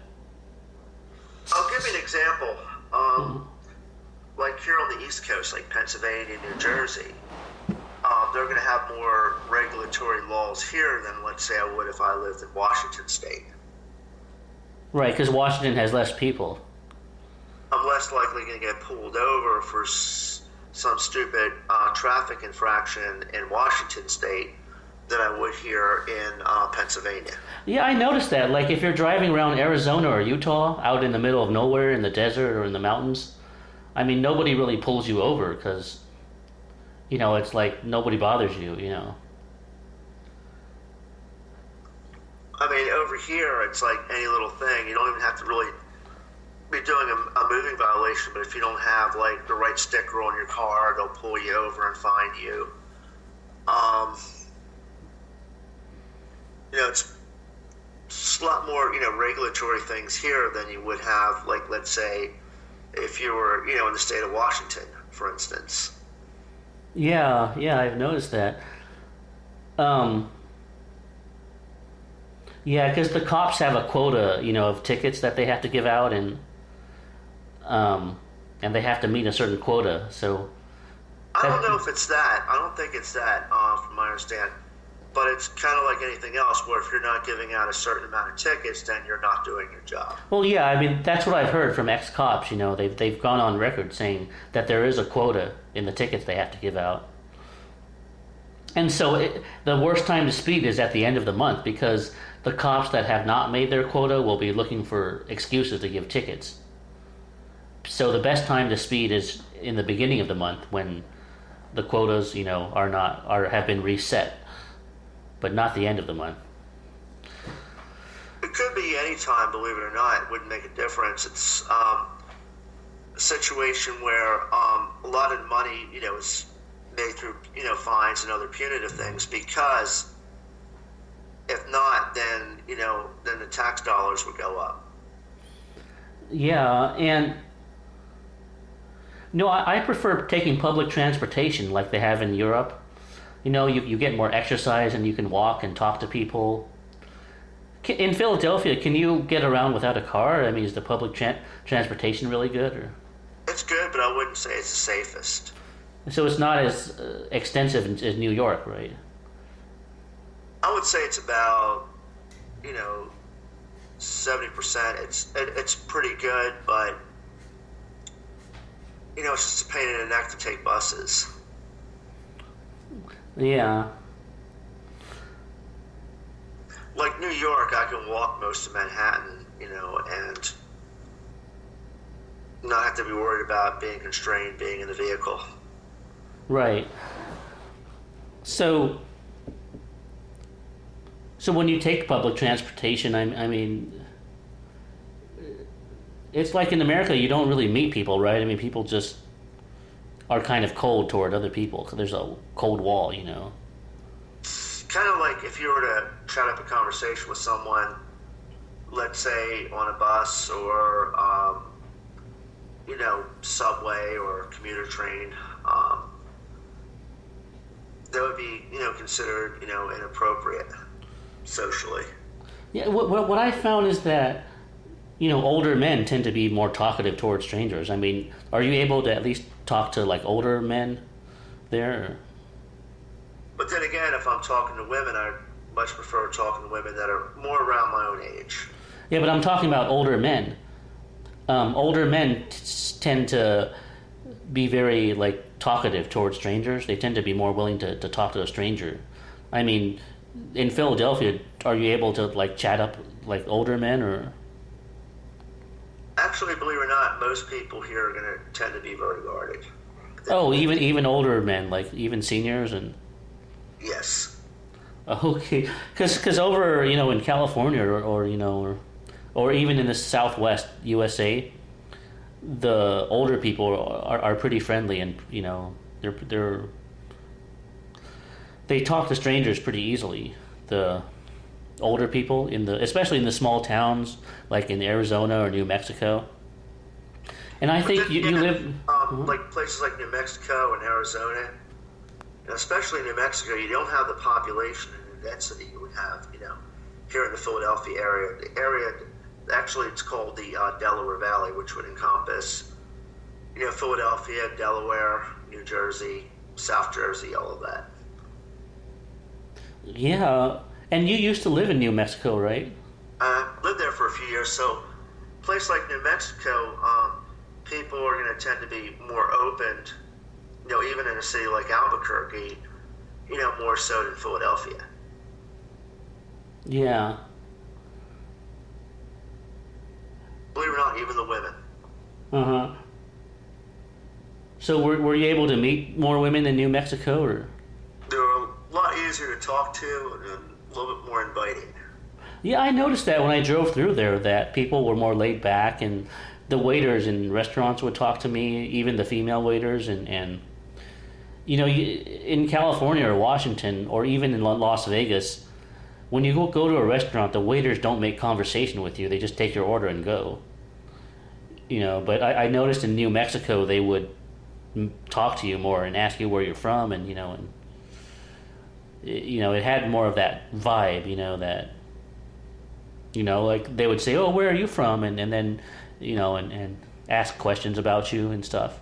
I'll give you an example. Like here on the East Coast, like Pennsylvania, New Jersey, they're going to have more regulatory laws here than, let's say, I would if I lived in Washington State. Right, because Washington has less people. I'm less likely going to get pulled over for some stupid traffic infraction in Washington State than I would here in Pennsylvania. Yeah, I noticed that. Like if you're driving around Arizona or Utah, out in the middle of nowhere in the desert or in the mountains, I mean, nobody really pulls you over because, it's like nobody bothers you, I mean, over here, it's like any little thing. You don't even have to really be doing a moving violation, but if you don't have, like, the right sticker on your car, they'll pull you over and fine you. It's a lot more, regulatory things here than you would have, like, let's say, if you were, in the state of Washington, for instance. Yeah, I've noticed that. Yeah, because the cops have a quota, of tickets that they have to give out, and they have to meet a certain quota. So I don't know if it's that. I don't think it's that, from my understanding. But it's kind of like anything else, where if you're not giving out a certain amount of tickets, then you're not doing your job. Well, yeah, I mean, that's what I've heard from ex-cops. They've gone on record saying that there is a quota in the tickets they have to give out. And so the worst time to speed is at the end of the month, because the cops that have not made their quota will be looking for excuses to give tickets. So the best time to speed is in the beginning of the month, when the quotas, have been reset, but not the end of the month. It could be any time, believe it or not. It wouldn't make a difference. It's a situation where a lot of money, is made through, fines and other punitive things, because if not, then, then the tax dollars would go up. Yeah, and I prefer taking public transportation like they have in Europe. You get more exercise and you can walk and talk to people. In Philadelphia, can you get around without a car? I mean, is the public transportation really good? Or? It's good, but I wouldn't say it's the safest. So it's not as extensive as New York, right? I would say it's about 70%, it's pretty good, but it's just a pain in the neck to take buses. Yeah. Like New York, I can walk most of Manhattan, and not have to be worried about being constrained, being in the vehicle. Right. So when you take public transportation, I mean, it's like in America, you don't really meet people, right? I mean, people just are kind of cold toward other people because there's a cold wall, Kind of like if you were to chat up a conversation with someone, let's say on a bus or subway or commuter train, that would be considered inappropriate socially. Yeah. What I found is that older men tend to be more talkative towards strangers. I mean, are you able to at least talk to like older men there? But then again, if I'm talking to women, I much prefer talking to women that are more around my own age. Yeah, but I'm talking about older men. Older men tend to be very like talkative towards strangers. They tend to be more willing to talk to a stranger. I mean, in Philadelphia, are you able to like chat up like older men or? Actually, believe it or not, most people here are going to tend to be very guarded. Oh, even older men, like even seniors and. Yes. Okay, because over in California or even in the Southwest USA, the older people are pretty friendly and they talk to strangers pretty easily. The older people especially in the small towns like in Arizona or New Mexico. And I think you live like places like New Mexico and Arizona. Especially in New Mexico, you don't have the population and the density you would have, here in the Philadelphia area. The area, actually, it's called the Delaware Valley, which would encompass, Philadelphia, Delaware, New Jersey, South Jersey, all of that. Yeah, and you used to live in New Mexico, right? I lived there for a few years, so a place like New Mexico, people are going to tend to be more open. Even in a city like Albuquerque, more so than Philadelphia. Yeah. Believe it or not, even the women. Uh-huh. So were you able to meet more women in New Mexico, or? They were a lot easier to talk to and a little bit more inviting. Yeah, I noticed that when I drove through there, that people were more laid back, and the waiters in restaurants would talk to me, even the female waiters, and in California or Washington or even in Las Vegas, when you go to a restaurant, the waiters don't make conversation with you. They just take your order and go. But I noticed in New Mexico they would talk to you more and ask you where you're from, and it had more of that vibe. That like they would say, "Oh, where are you from?" and then and ask questions about you and stuff.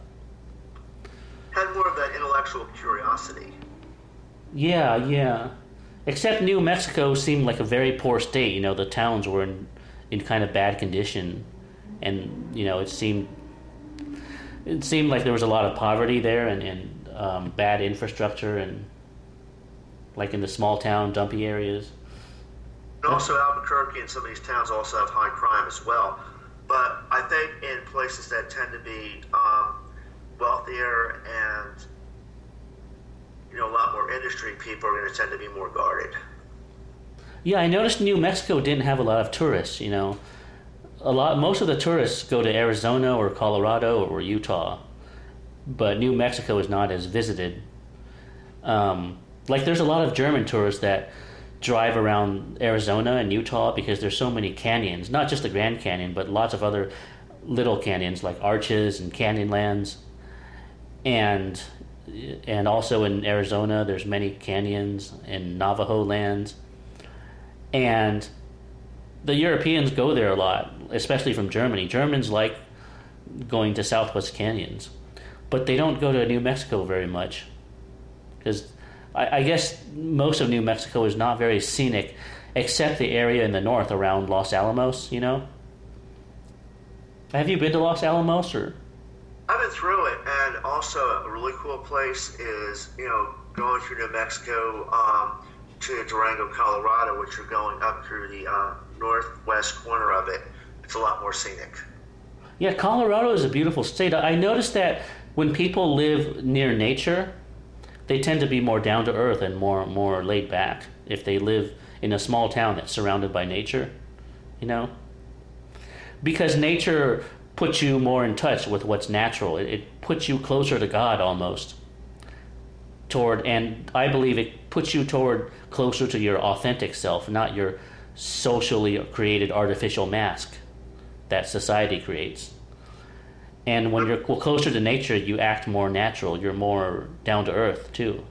Had more of that intellectual curiosity. Yeah. Except New Mexico seemed like a very poor state. The towns were in kind of bad condition, and it seemed like there was a lot of poverty there and bad infrastructure and like in the small town dumpy areas. And also Albuquerque and some of these towns also have high crime as well. But I think in places that tend to be wealthier and a lot more industry, people are going to tend to be more guarded. Yeah, I noticed New Mexico didn't have a lot of tourists. Most of the tourists go to Arizona or Colorado or Utah, but New Mexico is not as visited. Like there's a lot of German tourists that drive around Arizona and Utah because there's so many canyons, not just the Grand Canyon, but lots of other little canyons like Arches and Canyonlands. And also in Arizona, there's many canyons and Navajo lands. And the Europeans go there a lot, especially from Germany. Germans like going to Southwest Canyons, but they don't go to New Mexico very much because I guess most of New Mexico is not very scenic, except the area in the north around Los Alamos, you know? Have you been to Los Alamos or? I've been through it, and also a really cool place is, going through New Mexico to Durango, Colorado, which you're going up through the northwest corner of it. It's a lot more scenic. Yeah, Colorado is a beautiful state. I noticed that when people live near nature, they tend to be more down to earth and more laid back if they live in a small town that's surrounded by nature, you know? Because nature puts you more in touch with what's natural. It puts you closer to God almost. And I believe it puts you closer to your authentic self, not your socially created artificial mask that society creates. And when you're closer to nature, you act more natural. You're more down to earth too.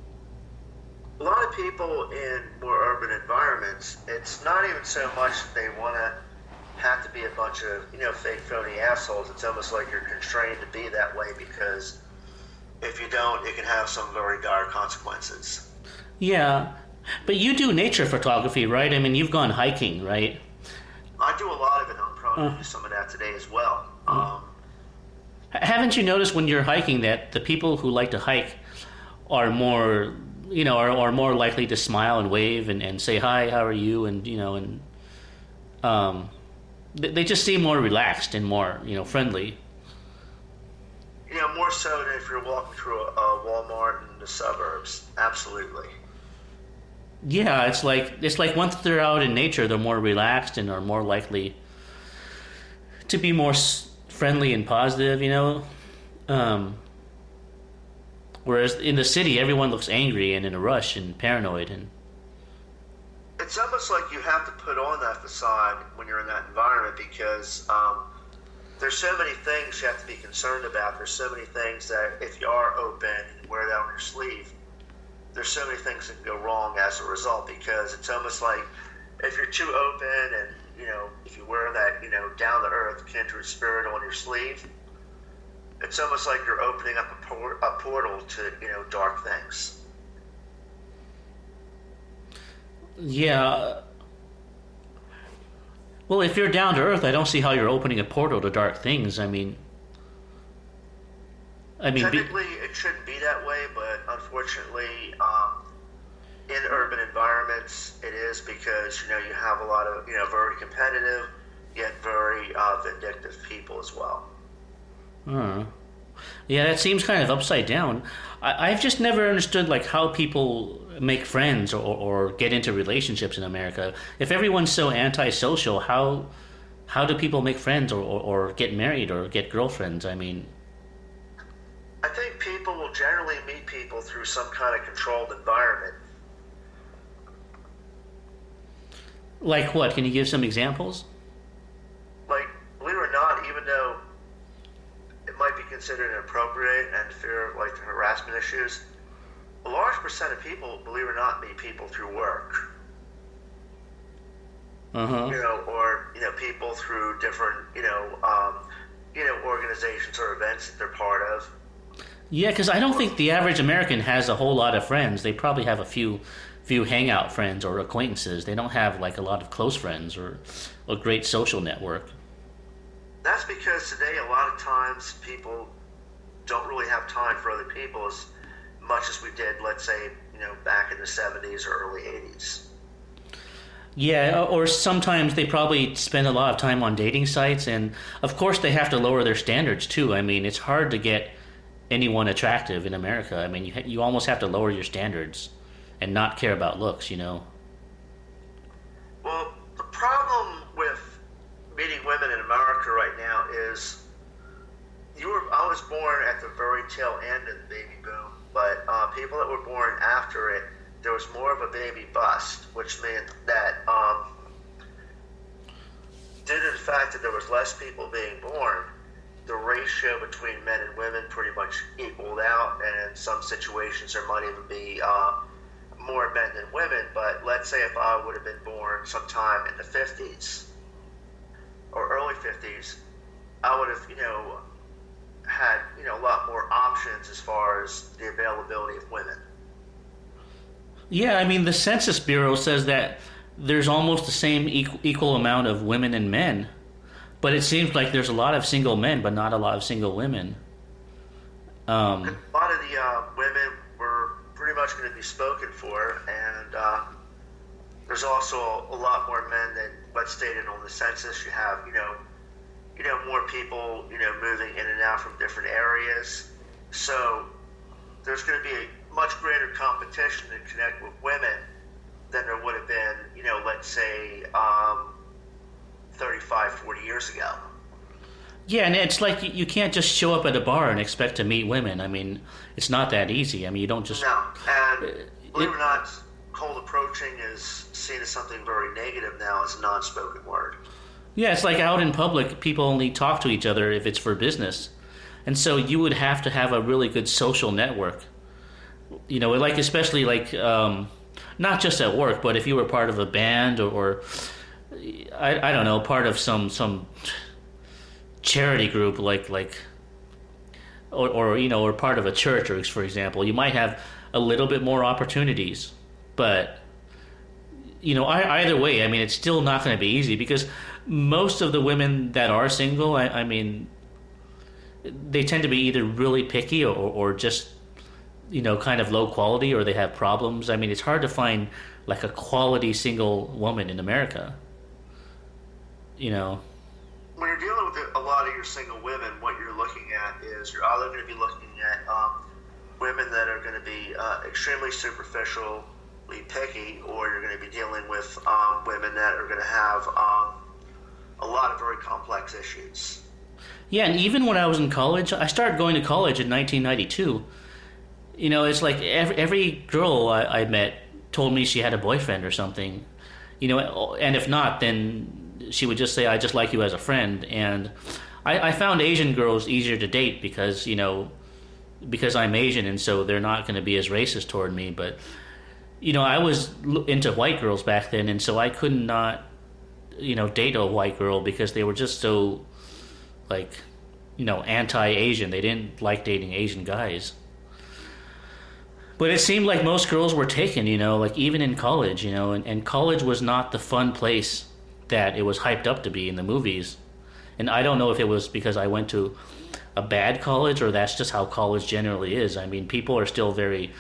A lot of people in more urban environments, it's not even so much they want to have to be a bunch of, fake phony assholes. It's almost like you're constrained to be that way because if you don't, it can have some very dire consequences. Yeah, but you do nature photography, right? I mean, you've gone hiking, right? I do a lot of it. I'm probably going to do some of that today as well. Haven't you noticed when you're hiking that the people who like to hike are more, are more likely to smile and wave and say, hi, how are you? And, they just seem more relaxed and more, friendly. More so than if you're walking through a Walmart in the suburbs. Absolutely. Yeah, it's like once they're out in nature, they're more relaxed and are more likely to be more friendly and positive, whereas in the city, everyone looks angry and in a rush and paranoid. And it's almost like you have to put on that facade when you're in that environment because there's so many things you have to be concerned about. There's so many things that if you are open and wear that on your sleeve, there's so many things that can go wrong as a result because it's almost like if you're too open and, if you wear that, down to earth, kindred spirit on your sleeve, it's almost like you're opening up a portal to, dark things. Yeah. Well, if you're down to earth, I don't see how you're opening a portal to dark things. I mean, technically, it shouldn't be that way, but unfortunately, in urban environments, it is because you have a lot of very competitive yet very vindictive people as well. Yeah, that seems kind of upside down. I've just never understood like how people make friends or get into relationships in America. If everyone's so antisocial, how do people make friends or get married or get girlfriends? I mean, I think people will generally meet people through some kind of controlled environment. Like what? Can you give some examples? Like, believe it or not, even though it might be considered inappropriate and fear of like the harassment issues, a large percent of people, believe it or not, meet people through work. Or people through different organizations or events that they're part of. Yeah, because I don't think the average American has a whole lot of friends. They probably have a few hangout friends or acquaintances. They don't have like a lot of close friends or a great social network. That's because today a lot of times people don't really have time for other people as much as we did, let's say, back in the 70s or early 80s. Yeah, or sometimes they probably spend a lot of time on dating sites, and of course they have to lower their standards too. I mean, it's hard to get anyone attractive in America. I mean, you almost have to lower your standards and not care about looks, Well, the problem with meeting women in America right now is I was born at the very tail end of the baby boom, but people that were born after it, there was more of a baby bust, which meant that due to the fact that there was less people being born, the ratio between men and women pretty much equaled out, and in some situations there might even be more men than women. But let's say if I would have been born sometime in the 50s or early 50s, I would have, had, a lot more options as far as the availability of women. Yeah, I mean, the Census Bureau says that there's almost the same equal amount of women and men, but it seems like there's a lot of single men, but not a lot of single women. A lot of the women were pretty much going to be spoken for, and there's also a lot more men than what's stated on the census. You have, more people, moving in and out from different areas. So there's going to be a much greater competition to connect with women than there would have been, let's say 35, 40 years ago. Yeah, and it's like you can't just show up at a bar and expect to meet women. I mean, it's not that easy. I mean, you don't just... No, and believe it or not, cold approaching is seen as something very negative now as a non-spoken word. Yeah, it's like out in public, people only talk to each other if it's for business. And so you would have to have a really good social network. Like especially like, not just at work, but if you were part of a band or I don't know, part of some charity group or part of a church, or for example, you might have a little bit more opportunities. But either way, I mean, it's still not going to be easy because most of the women that are single, I mean, they tend to be either really picky or just kind of low quality, or they have problems. I mean, it's hard to find like a quality single woman in America. When you're dealing with a lot of your single women, what you're looking at is you're either going to be looking at women that are going to be extremely superficially picky, or you're going to be dealing with women that are going to have a lot of very complex issues. Yeah, and even when I was in college, I started going to college in 1992. It's like every girl I met told me she had a boyfriend or something. And if not, then she would just say, I just like you as a friend. And I found Asian girls easier to date because I'm Asian, and so they're not going to be as racist toward me. But, I was into white girls back then, and so I could not, date a white girl because they were just so, like, anti-Asian. They didn't like dating Asian guys. But it seemed like most girls were taken, like even in college, and college was not the fun place that it was hyped up to be in the movies. And I don't know if it was because I went to a bad college or that's just how college generally is. I mean, people are still very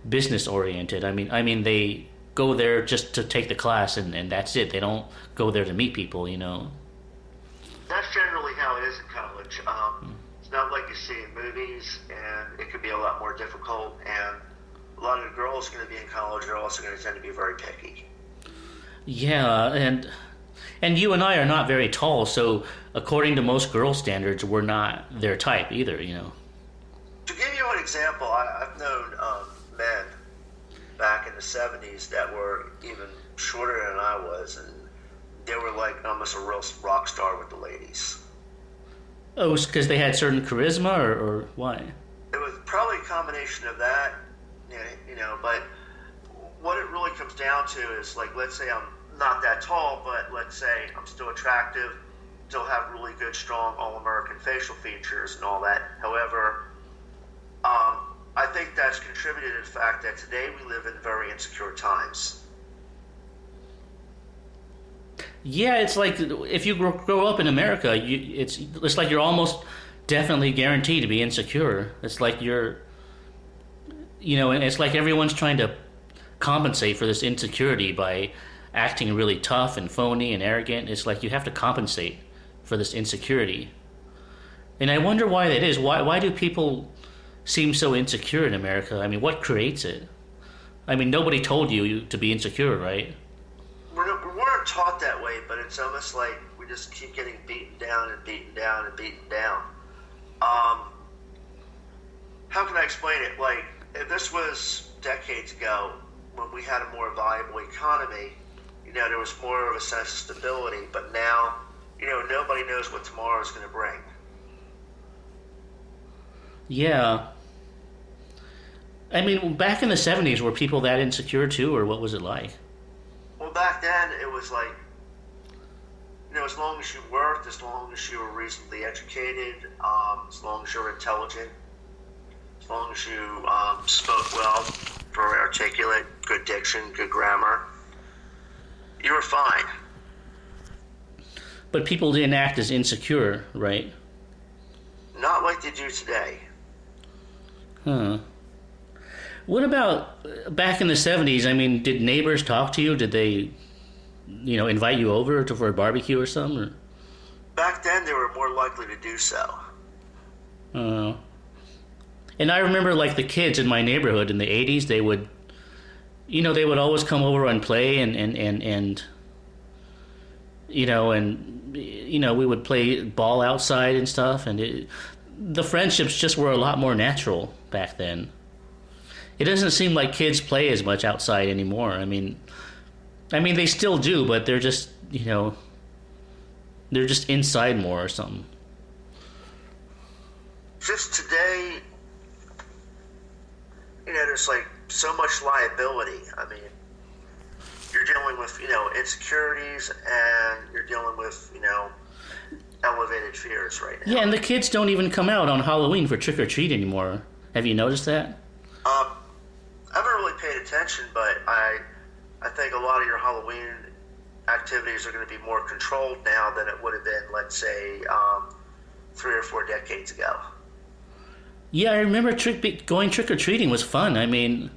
business oriented. I mean, they go there just to take the class and that's it. They don't go there to meet people, That's generally how it is in college. It's not like you see in movies, and it could be a lot more difficult. And a lot of the girls going to be in college are also going to tend to be very picky. Yeah, and you and I are not very tall, so according to most girl standards, we're not their type either, To give you an example, I've known men back in the 70s that were even shorter than I was, and they were like almost a real rock star with the ladies. Oh, because they had certain charisma, or why? It was probably a combination of that, but what it really comes down to is, like, let's say I'm not that tall, but let's say I'm still attractive, still have really good, strong, all-American facial features and all that. However, I think that's contributed to the fact that today we live in very insecure times. Yeah, it's like if you grow up in America, it's like you're almost definitely guaranteed to be insecure. It's like and it's like everyone's trying to compensate for this insecurity by acting really tough and phony and arrogant. It's like you have to compensate for this insecurity. And I wonder why that is. Why do people seem so insecure in America? I mean, what creates it? I mean, nobody told you to be insecure, right? We weren't taught that way, but it's almost like we just keep getting beaten down and beaten down and beaten down. How can I explain it? Like, if this was decades ago, when we had a more viable economy, there was more of a sense of stability. But now, nobody knows what tomorrow is going to bring. Yeah. I mean, back in the 70s, were people that insecure too, or what was it like? Well, back then, it was like, as long as you worked, as long as you were reasonably educated, as long as you were intelligent, as long as you spoke well, very articulate, good diction, good grammar, you were fine. But people didn't act as insecure, right? Not like they do today. Huh. What about back in the 70s? I mean, did neighbors talk to you? Did they, invite you over for a barbecue or something? Or? Back then, they were more likely to do so. And I remember, like, the kids in my neighborhood in the 80s, they would, they would always come over and play and we would play ball outside and stuff. And the friendships just were a lot more natural back then. It doesn't seem like kids play as much outside anymore. I mean, they still do, but they're just, they're just inside more or something. Just today, there's like so much liability. I mean, you're dealing with, insecurities, and you're dealing with, elevated fears right now. Yeah, and the kids don't even come out on Halloween for trick-or-treat anymore. Have you noticed that? I haven't really paid attention, but I think a lot of your Halloween activities are going to be more controlled now than it would have been, let's say, 3 or 4 decades ago. Yeah, I remember going trick-or-treating was fun. I mean,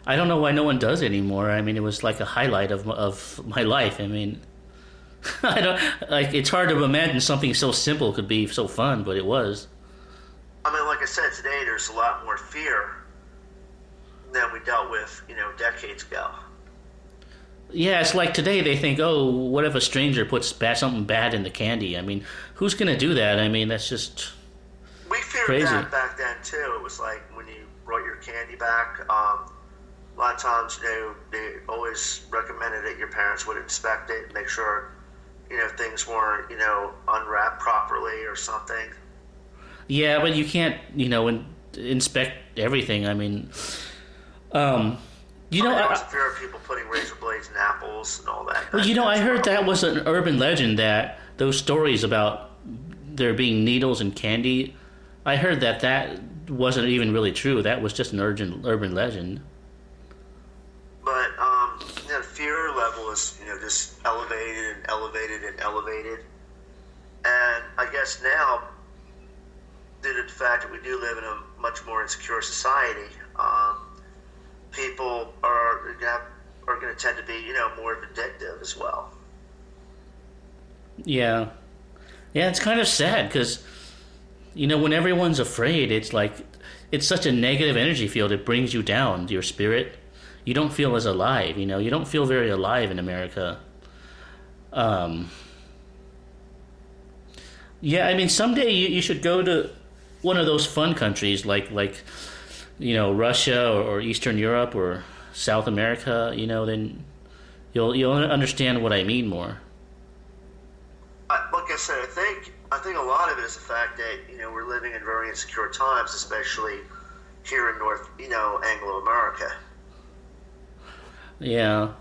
I don't know why no one does it anymore. I mean, it was like a highlight of my life. I mean, it's hard to imagine something so simple could be so fun, but it was. I mean, like I said, today there's a lot more fear than we dealt with, decades ago. Yeah, it's like today they think, oh, what if a stranger puts something bad in the candy? I mean, who's going to do that? I mean, that's just we feared crazy. That back then, too. It was like when you brought your candy back, a lot of times, they always recommended that your parents would inspect it, make sure, things weren't, unwrapped properly or something. Yeah, but you can't, inspect everything. I mean, I was fear of people putting razor blades in apples and all that. Well, I heard that was an urban legend, that those stories about there being needles in candy, I heard that wasn't even really true. That was just an urban legend. But, the fear level is, just elevated and elevated and elevated. And I guess now, due to the fact that we do live in a much more insecure society, people are going to tend to be, more vindictive as well. Yeah. Yeah, it's kind of sad because, when everyone's afraid, it's like, it's such a negative energy field. It brings you down, your spirit. You don't feel as alive, you don't feel very alive in America. Yeah, I mean, someday you should go to one of those fun countries like Russia or Eastern Europe or South America, then you'll understand what I mean more. Like I said, I think a lot of it is the fact that we're living in very insecure times, especially here in North Anglo America. Yeah.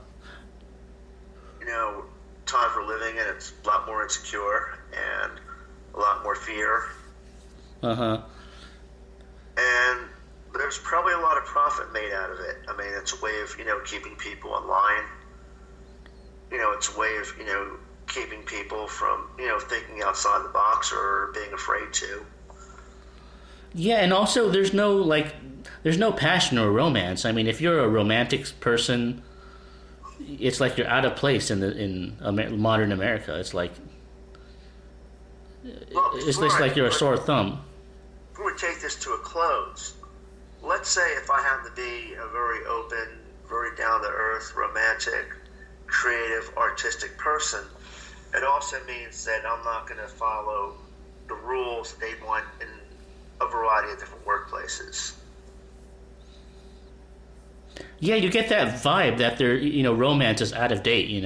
Times we're living in, it's a lot more insecure and a lot more fear. Uh-huh. And there's probably a lot of profit made out of it. I mean, it's a way of, keeping people in line. It's a way of, keeping people from, thinking outside the box or being afraid to. Yeah, and also there's no passion or romance. I mean, if you're a romantic person, it's like you're out of place in modern America. It's like like you're a sore thumb. Before we take this to a close, let's say if I happen to be a very open, very down-to-earth, romantic, creative, artistic person, it also means that I'm not going to follow the rules they want in a variety of different workplaces. Yeah, you get that vibe that romance is out of date, And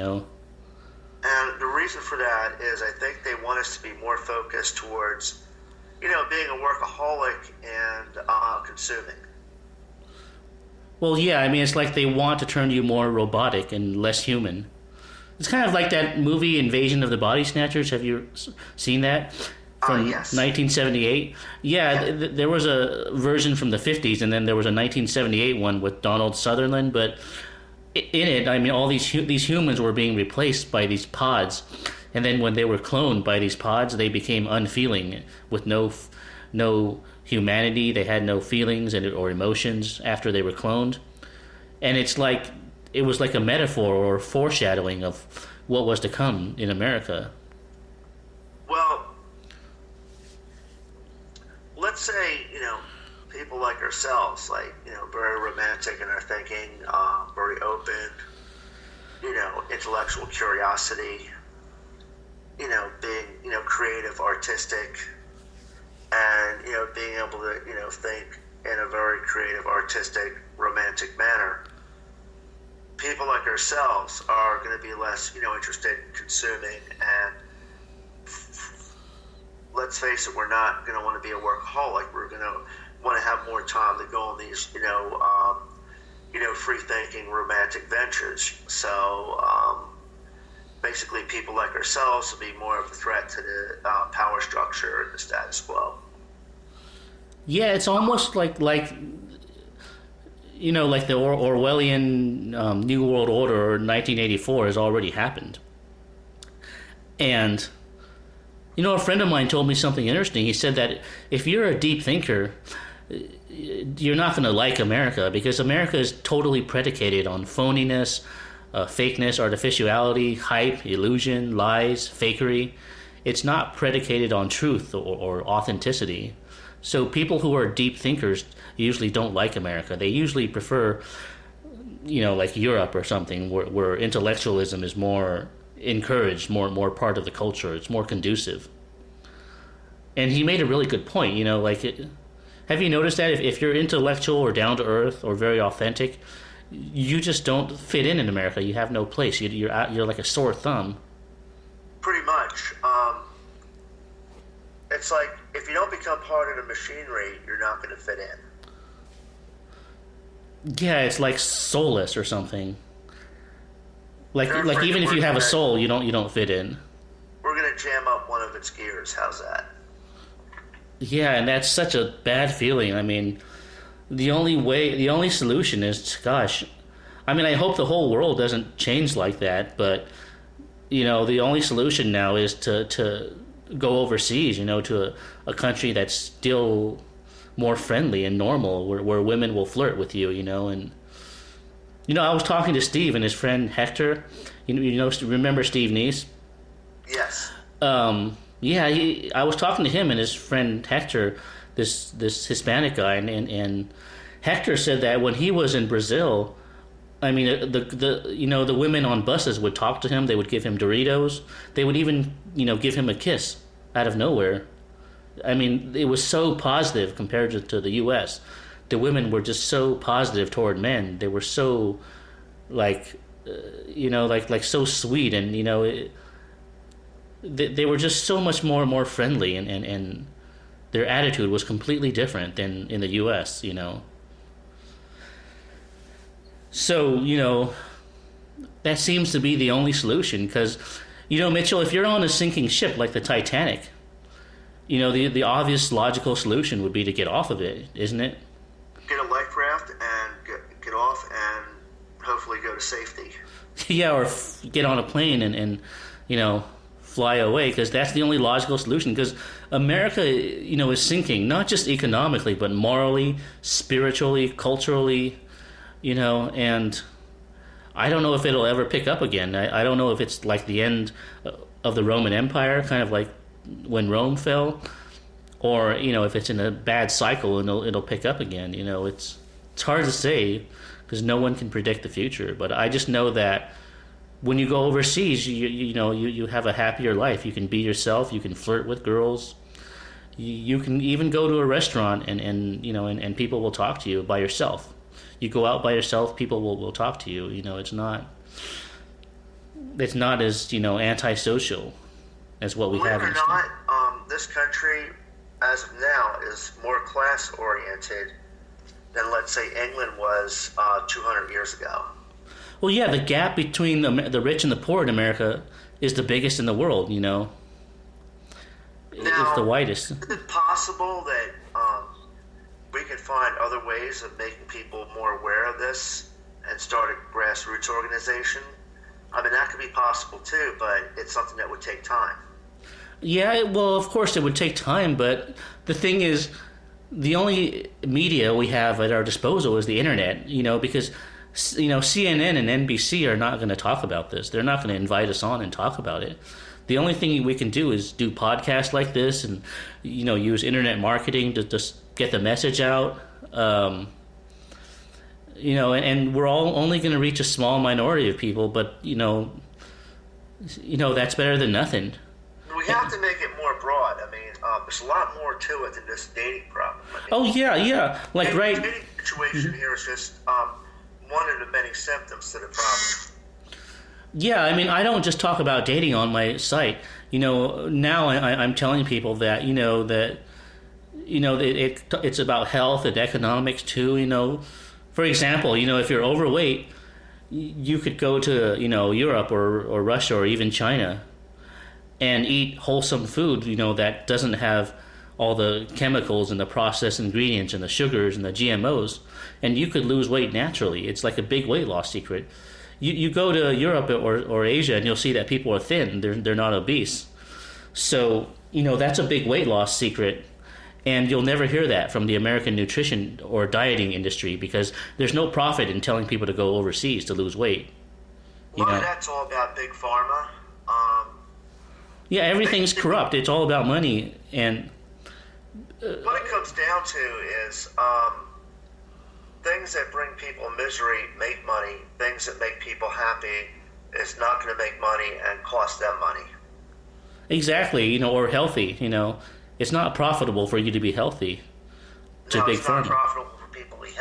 the reason for that is I think they want us to be more focused towards, being a workaholic and consuming. Well, yeah, I mean, it's like they want to turn you more robotic and less human. It's kind of like that movie Invasion of the Body Snatchers. Have you seen that? From yes. 1978. Yeah, there was a version from the 50s, and then there was a 1978 one with Donald Sutherland. But in it, I mean, all these humans were being replaced by these pods, and then when they were cloned by these pods, they became unfeeling with no humanity. They had no feelings or emotions after they were cloned, and it was like a metaphor or foreshadowing of what was to come in America. Well, let's say, people like ourselves, like, very romantic in our thinking, very open, intellectual curiosity, being, creative, artistic, and, being able to, think in a very creative, artistic, romantic manner. People like ourselves are going to be less, interested in consuming, and let's face it, we're not going to want to be a workaholic. We're going to want to have more time to go on these, free-thinking, romantic ventures. So, basically, people like ourselves will be more of a threat to the power structure and the status quo. Yeah, it's almost like like the Orwellian New World Order or 1984 has already happened. And a friend of mine told me something interesting. He said that if you're a deep thinker, you're not going to like America because America is totally predicated on phoniness, fakeness, artificiality, hype, illusion, lies, fakery. It's not predicated on truth or authenticity. So people who are deep thinkers usually don't like America. They usually prefer, like Europe or something, where intellectualism is more encouraged, more part of the culture. It's more conducive. And he made a really good point. Have you noticed that if you're intellectual or down to earth or very authentic, you just don't fit in America. You have no place. You're like a sore thumb. Pretty much. It's like if you don't become part of the machinery, you're not going to fit in. Yeah, it's like soulless or something. Like Therefore, even if you have a soul, you don't fit in. We're going to jam up one of its gears. How's that? Yeah, and that's such a bad feeling. I mean, the only solution is, gosh, I mean, I hope the whole world doesn't change like that, but the only solution now is to go overseas, to a country that's still more friendly and normal, where women will flirt with you, and I was talking to Steve and his friend Hector. Remember Steve Neese? Yes. Yeah, I was talking to him and his friend Hector, this Hispanic guy, and Hector said that when he was in Brazil, I mean, the women on buses would talk to him. They would give him Doritos. They would even give him a kiss out of nowhere. I mean, it was so positive compared to the U.S. The women were just so positive toward men. They were so like so sweet, and they were just so much more friendly, and their attitude was completely different than in the U.S. So that seems to be the only solution because Mitchell, if you're on a sinking ship like the Titanic, the obvious logical solution would be to get off of it, isn't it? Get a life raft and get off and hopefully go to safety. Yeah, or get on a plane and fly away, because that's the only logical solution. Because America, is sinking, not just economically, but morally, spiritually, culturally, and I don't know if it'll ever pick up again. I don't know if it's like the end of the Roman Empire, kind of like when Rome fell, or if it's in a bad cycle and it'll pick up again. It's hard to say because no one can predict the future. But I just know that when you go overseas, you have a happier life. You can be yourself. You can flirt with girls. You can even go to a restaurant and people will talk to you by yourself. You go out by yourself, people will talk to you. It's not as antisocial as what we have in Believe it or not, this country, as of now, is more class oriented than, let's say, England was 200 years ago. Well, yeah, the gap between the rich and the poor in America is the biggest in the world. Now, it's the widest. Is it possible that we can find other ways of making people more aware of this and start a grassroots organization. I mean, that could be possible too, but it's something that would take time. Yeah, well, of course it would take time, but the thing is, the only media we have at our disposal is the internet, because CNN and NBC are not going to talk about this. They're not going to invite us on and talk about it. The only thing we can do is do podcasts like this and use internet marketing to just get the message out. And we're all only going to reach a small minority of people, but that's better than nothing. We have to make it more broad. I mean, there's a lot more to it than just dating problem. I mean, oh yeah, like right. The dating situation here is just one of the many symptoms to the problem. Yeah, I mean, I don't just talk about dating on my site. Now I'm telling people that it's about health and economics too. For example, if you're overweight, you could go to Europe or Russia or even China and eat wholesome food that doesn't have all the chemicals and the processed ingredients and the sugars and the GMOs, and you could lose weight naturally. It's like a big weight loss secret. You go to Europe or Asia and you'll see that people are thin. They're not obese. So that's a big weight loss secret. And you'll never hear that from the American nutrition or dieting industry because there's no profit in telling people to go overseas to lose weight. Well, that's all about big pharma. Yeah, everything's corrupt. It's all about money. And what it comes down to is things that bring people misery make money. Things that make people happy is not going to make money and cost them money. Exactly, or healthy, It's not profitable for you to be healthy. It's not profitable for people to be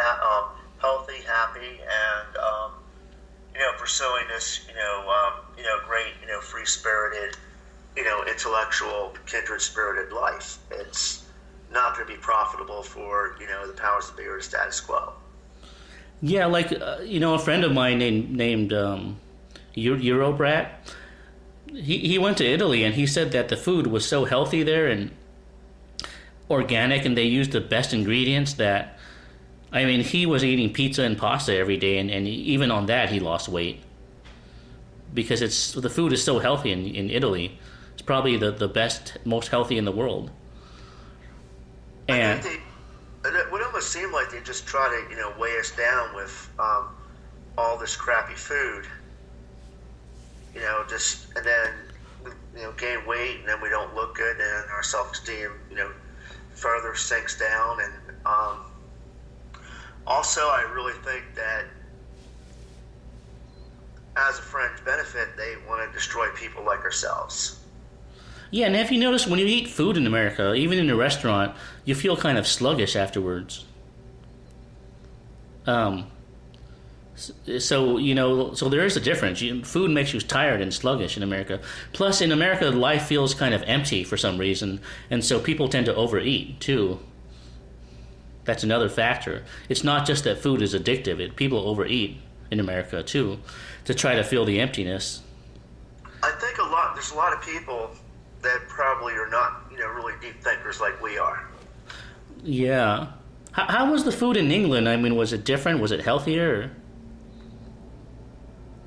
healthy, happy, and pursuing this, great, free-spirited, intellectual, kindred-spirited life. It's not going to be profitable for the powers that be or the status quo. Yeah, like a friend of mine named Eurobrat. He went to Italy and he said that the food was so healthy there and organic, and they used the best ingredients that, I mean, he was eating pizza and pasta every day, and even on that he lost weight because the food is so healthy in Italy. It's probably the best, most healthy in the world. And it would almost seem like they just try to weigh us down with all this crappy food, and then gain weight, and then we don't look good, and our self-esteem further sinks down. And also I really think that as a fringe benefit they want to destroy people like ourselves. Yeah, and have you noticed when you eat food in America, even in a restaurant, you feel kind of sluggish afterwards? So there is a difference. Food makes you tired and sluggish in America. Plus, in America, life feels kind of empty for some reason, and so people tend to overeat too. That's another factor. It's not just that food is addictive. People overeat in America too, to try to fill the emptiness. I think there's a lot of people that probably are not, really deep thinkers like we are. Yeah. How was the food in England? I mean, was it different? Was it healthier?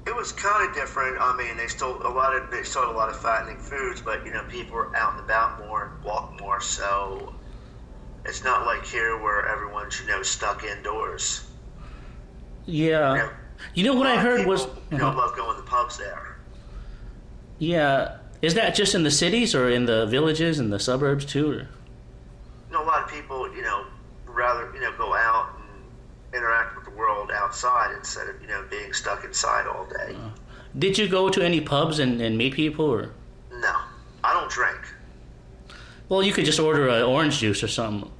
It was kind of different. I mean, they still had a lot of fattening foods, but people are out and about more, walk more. So it's not like here where everyone's stuck indoors. Yeah. What I heard was love going to pubs there. Yeah. Is that just in the cities or in the villages and the suburbs too? Or? A lot of people rather go out and interact with the world outside instead of being stuck inside all day. Did you go to any pubs and meet people or? No, I don't drink. Well, you could just order an orange juice or something.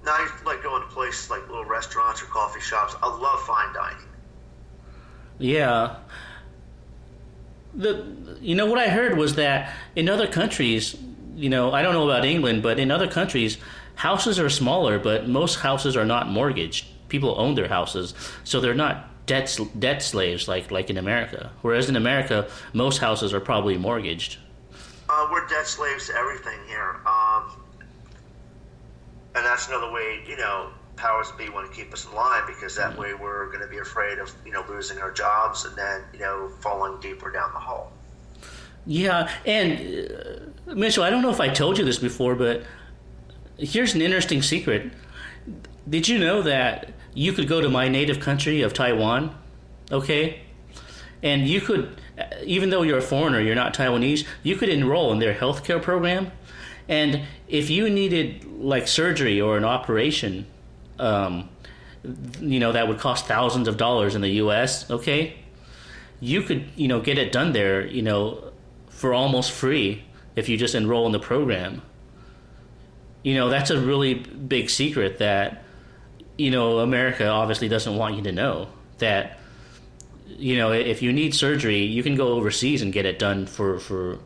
No, I like going to places like little restaurants or coffee shops. I love fine dining. Yeah. What I heard was that in other countries, I don't know about England, but in other countries, houses are smaller, but most houses are not mortgaged. People own their houses, so they're not debt slaves like in America. Whereas in America, most houses are probably mortgaged. We're debt slaves to everything here, and that's another way, powers that be want to keep us in line, because that way we're going to be afraid of, losing our jobs and then, falling deeper down the hole. Yeah, and Mitchell, I don't know if I told you this before, but here's an interesting secret. Did you know that you could go to my native country of Taiwan, okay? And you could, even though you're a foreigner, you're not Taiwanese, you could enroll in their healthcare program. And if you needed like surgery or an operation, that would cost thousands of dollars in the U.S., okay? You could, get it done there, for almost free if you just enroll in the program. That's a really big secret that, America obviously doesn't want you to know. That, if you need surgery, you can go overseas and get it done for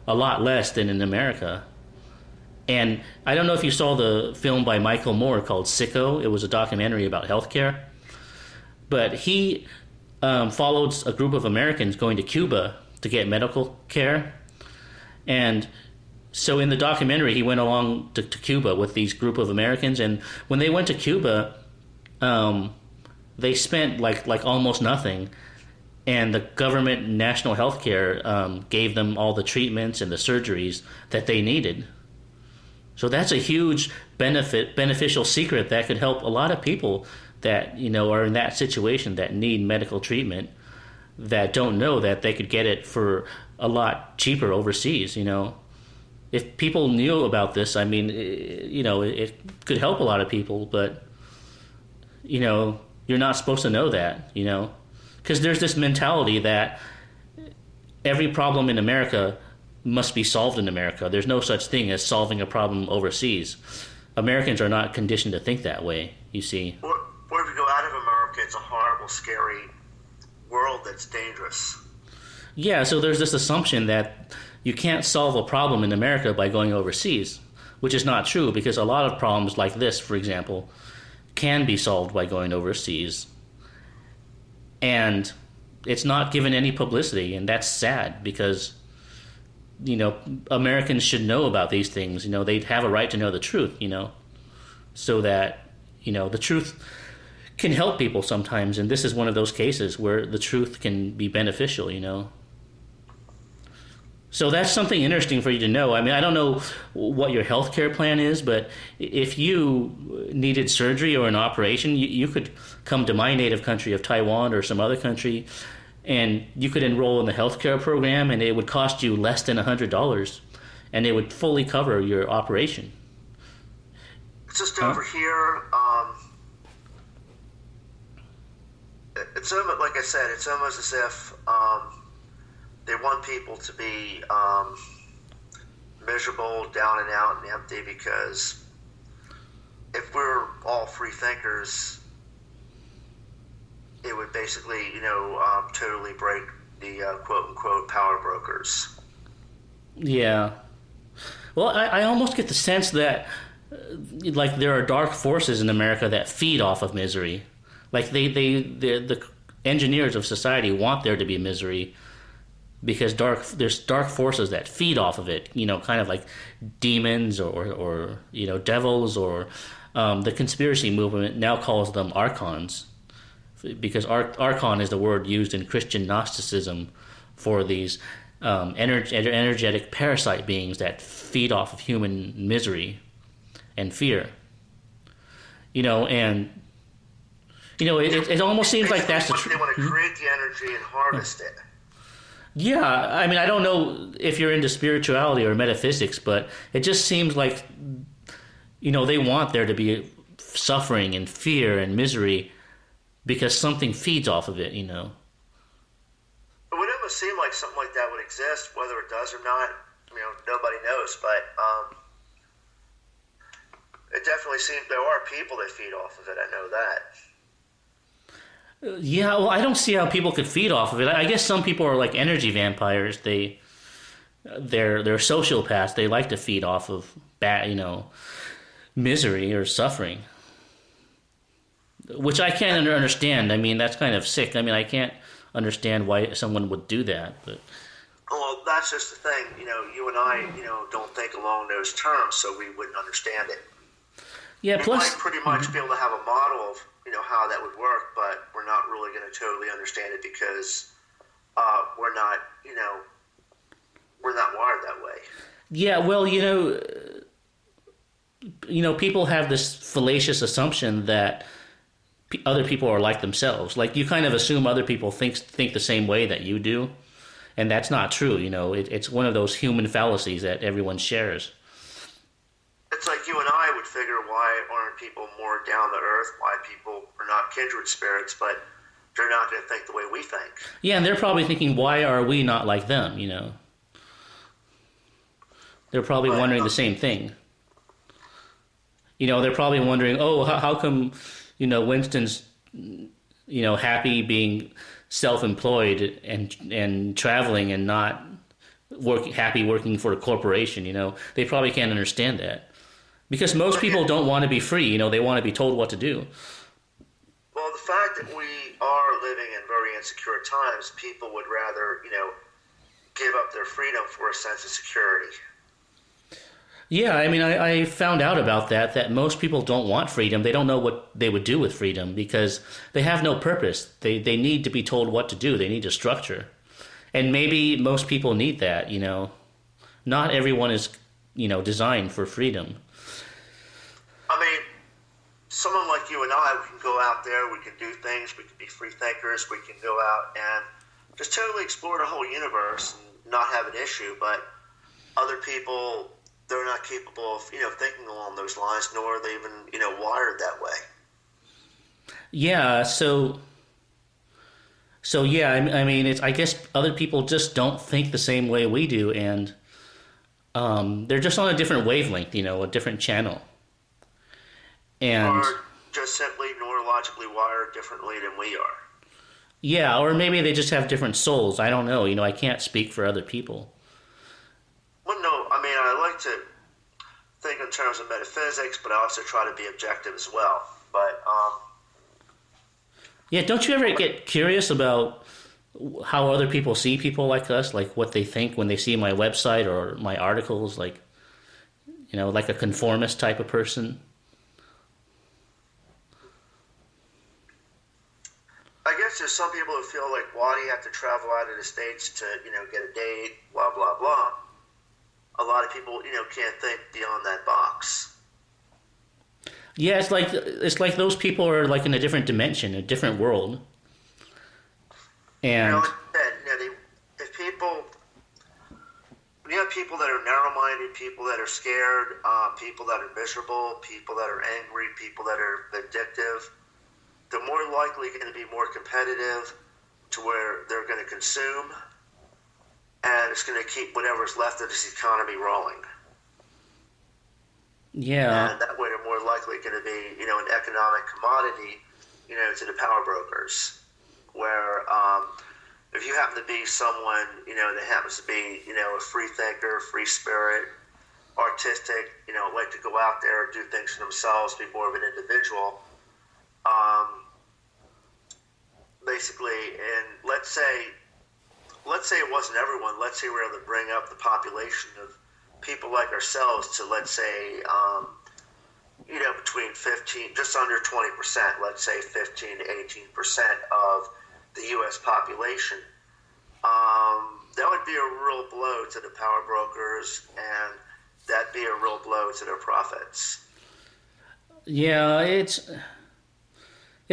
a lot less than in America. And I don't know if you saw the film by Michael Moore called Sicko. It was a documentary about healthcare. But he followed a group of Americans going to Cuba to get medical care. And so in the documentary, he went along to Cuba with these group of Americans. And when they went to Cuba, they spent like almost nothing. And the government national health care gave them all the treatments and the surgeries that they needed. So that's a huge beneficial secret that could help a lot of people that, are in that situation that need medical treatment, that don't know that they could get it for a lot cheaper overseas, If people knew about this, I mean, it could help a lot of people, but, you're not supposed to know that, Because there's this mentality that every problem in America must be solved in America. There's no such thing as solving a problem overseas. Americans are not conditioned to think that way, you see. Or if you go out of America, it's a horrible, scary world that's dangerous. Yeah, so there's this assumption that you can't solve a problem in America by going overseas, which is not true, because a lot of problems like this, for example, can be solved by going overseas. And it's not given any publicity, and that's sad, because Americans should know about these things. They'd have a right to know the truth, so that, the truth can help people sometimes. And this is one of those cases where the truth can be beneficial, So that's something interesting for you to know. I mean, I don't know what your healthcare plan is, but if you needed surgery or an operation, you could come to my native country of Taiwan or some other country, and you could enroll in the healthcare program, and it would cost you less than $100, and it would fully cover your operation. It's just over here. It's almost, like I said, it's almost as if they want people to be miserable, down and out, and empty, because if we're all free thinkers, it would basically, totally break the quote-unquote power brokers. Yeah. Well, I almost get the sense that, like, there are dark forces in America that feed off of misery. Like, the engineers of society want there to be misery, because there's dark forces that feed off of it, kind of like demons or devils, or the conspiracy movement now calls them archons, because archon is the word used in Christian Gnosticism for these energetic parasite beings that feed off of human misery and fear. It almost seems like that's the truth. They want to create the energy and harvest it. Yeah, I mean, I don't know if you're into spirituality or metaphysics, but it just seems like, they want there to be suffering and fear and misery because something feeds off of it, It would almost seem like something like that would exist, whether it does or not, nobody knows, but it definitely seems there are people that feed off of it, I know that. Yeah, well, I don't see how people could feed off of it. I guess some people are like energy vampires. They're sociopaths. They like to feed off of misery or suffering, which I can't understand. I mean, that's kind of sick. I mean, I can't understand why someone would do that. But well, that's just the thing. You and I, don't think along those terms, so we wouldn't understand it. Yeah, We might plus, pretty much be able to have a model of how that would work, but we're not really going to totally understand it because we're not we're not wired that way. yeah, well, people have this fallacious assumption that other people are like themselves. Like you kind of assume other people think the same way that you do, and that's not true. It's one of those human fallacies that everyone shares. It's like you and I would figure, why aren't people more down to earth? Why people are not kindred spirits, but they're not going to think the way we think. Yeah, and they're probably thinking, why are we not like them? They're probably But wondering the same thing. They're probably wondering, oh, how come, Winston's, happy being self-employed and traveling and not happy working for a corporation. They probably can't understand that because most people don't want to be free. They want to be told what to do. Well, the fact that we are living in very insecure times, people would rather, give up their freedom for a sense of security. Yeah, I mean, I found out about that most people don't want freedom. They don't know what they would do with freedom because they have no purpose. They need to be told what to do. They need a structure. And maybe most people need that. Not everyone is, designed for freedom. I mean, someone like you and I, we can go out there, we can do things, we can be free thinkers, we can go out and just totally explore the whole universe and not have an issue, but other people, they're not capable of, thinking along those lines, nor are they even, wired that way. Yeah, so yeah, I mean, I guess other people just don't think the same way we do, and they're just on a different wavelength, a different channel. And Or just simply neurologically wired differently than we are. yeah, or maybe they just have different souls. I don't know. I can't speak for other people. Well, no, I mean, I like to think in terms of metaphysics, but I also try to be objective as well. But Yeah, don't you ever get curious about how other people see people like us, like what they think when they see my website or my articles, like like a conformist type of person? I guess there's some people who feel like, why do you have to travel out of the States to, get a date, blah, blah, blah. A lot of people, can't think beyond that box. Yeah, it's like those people are like in a different dimension, a different world. And Like I said, if people, when you have people that are narrow-minded, people that are scared, people that are miserable, people that are angry, people that are vindictive, they're more likely going to be more competitive to where they're going to consume, and it's going to keep whatever's left of this economy rolling. yeah, And that way they're more likely going to be, an economic commodity, to the power brokers. Where if you happen to be someone, that happens to be, a free thinker, free spirit, artistic, like to go out there and do things for themselves, be more of an individual, basically, and let's say it wasn't everyone. Let's say we're able to bring up the population of people like ourselves to, let's say, between 15, just under 20%, let's say 15 to 18% of the U.S. population. That would be a real blow to the power brokers, and that'd be a real blow to their profits. yeah, it's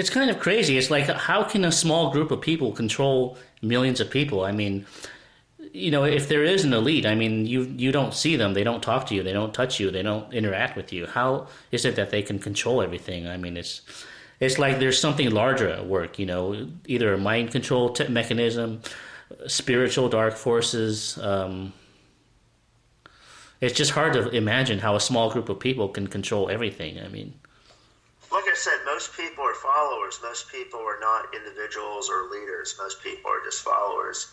kind of crazy. It's like, how can a small group of people control millions of people? I mean, if there is an elite, I mean, you don't see them, they don't talk to you, they don't touch you, they don't interact with you. How is it that they can control everything? I mean, it's like there's something larger at work. Either a mind control mechanism, spiritual dark forces. It's just hard to imagine how a small group of people can control everything. I mean, Like I said, most people are followers. Most people are not individuals or leaders. Most people are just followers.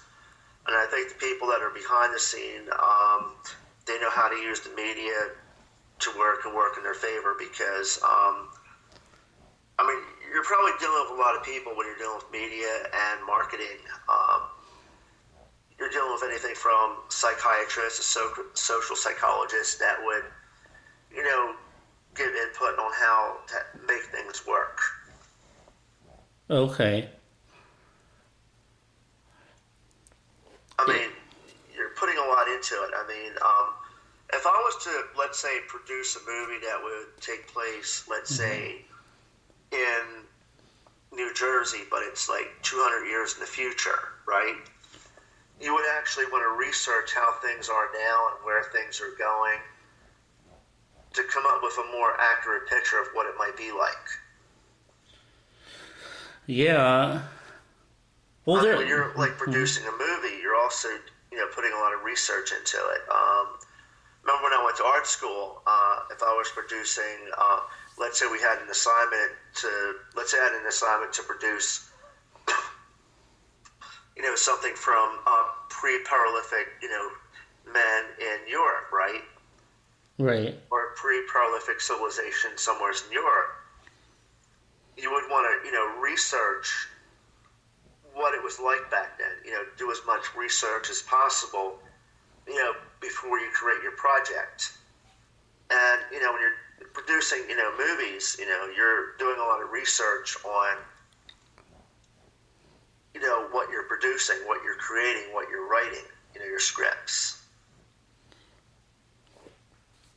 And I think the people that are behind the scene, they know how to use the media to work in their favor because, you're probably dealing with a lot of people when you're dealing with media and marketing. You're dealing with anything from psychiatrists to social psychologists that would, give input on how to make things work. Okay. I mean, you're putting a lot into it. I mean, if I was to, let's say, produce a movie that would take place, let's say, in New Jersey, but it's like 200 years in the future, right? You would actually want to research how things are now and where things are going to come up with a more accurate picture of what it might be like. Yeah. Well, I mean, when you're like producing a movie, you're also putting a lot of research into it. Remember when I went to art school? If I was producing, let's say we had an assignment to produce, something from pre-Paralithic, men in Europe, right? Right. Or pre-Paralithic civilization somewhere in Europe. You would want to, research what it was like back then. Do as much research as possible, before you create your project. And when you're producing, movies, you're doing a lot of research on, what you're producing, what you're creating, what you're writing, your scripts.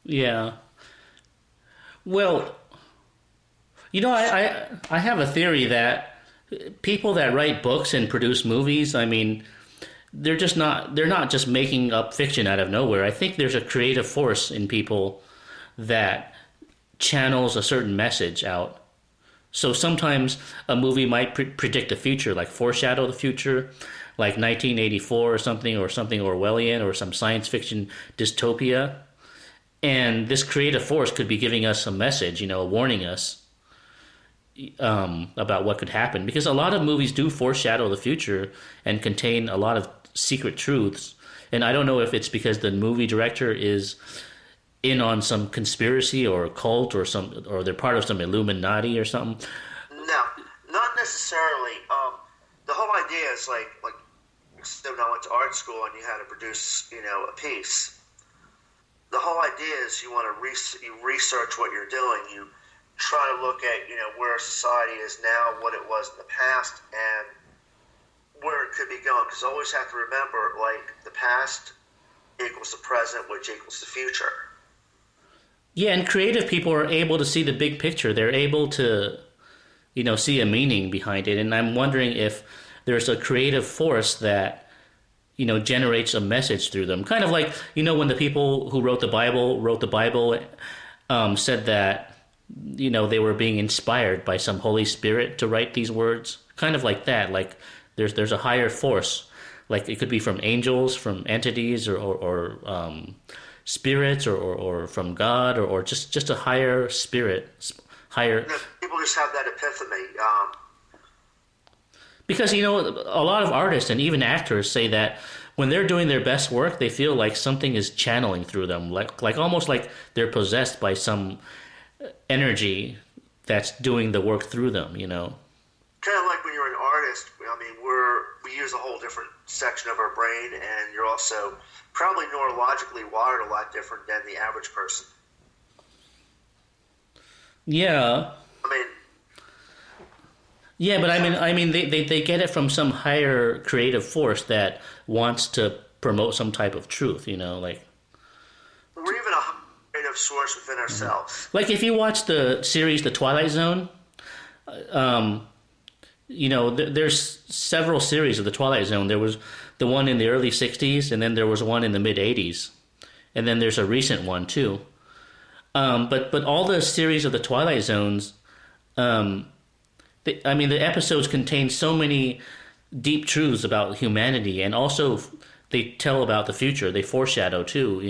Yeah. Well, I have a theory that people that write books and produce movies, I mean, they're not just making up fiction out of nowhere. I think there's a creative force in people that channels a certain message out. So sometimes a movie might predict the future, like foreshadow the future, like 1984 or something Orwellian or some science fiction dystopia. And this creative force could be giving us a message, warning us about what could happen. Because a lot of movies do foreshadow the future and contain a lot of secret truths. And I don't know if it's because the movie director is in on some conspiracy or a cult or they're part of some Illuminati or something. No, not necessarily. The whole idea is like so when I went to art school and you had to produce, a piece. The whole idea is you want to you research what you're doing. You try to look at, where society is now, what it was in the past, and where it could be going. Because I always have to remember, like, the past equals the present, which equals the future. Yeah, and creative people are able to see the big picture. They're able to, see a meaning behind it. And I'm wondering if there's a creative force that, generates a message through them. Kind of like, when the people who wrote the Bible said that, they were being inspired by some Holy Spirit to write these words. Kind of like that. Like there's a higher force. Like it could be from angels, from entities, or spirits, or from God, or just a higher spirit, higher. People just have that epiphany. Because a lot of artists and even actors say that when they're doing their best work, they feel like something is channeling through them, like almost like they're possessed by some energy that's doing the work through them. Kind of like when you're an artist. I mean, we use a whole different section of our brain, and you're also probably neurologically wired a lot different than the average person. Yeah. I mean. Yeah, but I mean, they get it from some higher creative force that wants to promote some type of truth, like. We're even a creative source within ourselves. Like if you watch the series The Twilight Zone, there's several series of The Twilight Zone. There was the one in the early '60s, and then there was one in the mid '80s, and then there's a recent one too. But all the series of the Twilight Zones. The episodes contain so many deep truths about humanity, and also they tell about the future. They foreshadow too,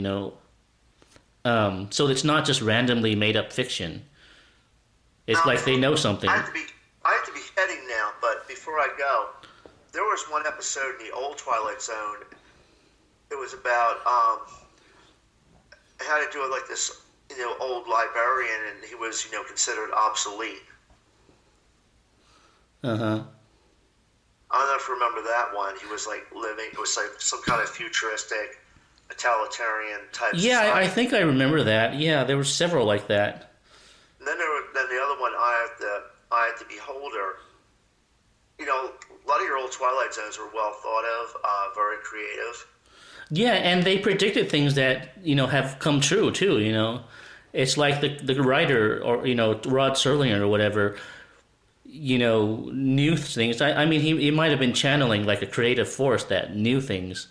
so it's not just randomly made up fiction. It's like they know something. I have to be heading now, but before I go, there was one episode in the old Twilight Zone. It was about it had to do with like this, old librarian, and he was, considered obsolete. Uh-huh. I don't know if you remember that one. He was like living. It was like some kind of futuristic, totalitarian type. Yeah, I think I remember that. Yeah, there were several like that. then the other one, Eye of the Beholder. You know, a lot of your old Twilight Zones were well thought of, very creative. Yeah, and they predicted things that have come true too. It's like the writer or Rod Serling or whatever. Knew things. I mean, he might have been channeling like a creative force that knew things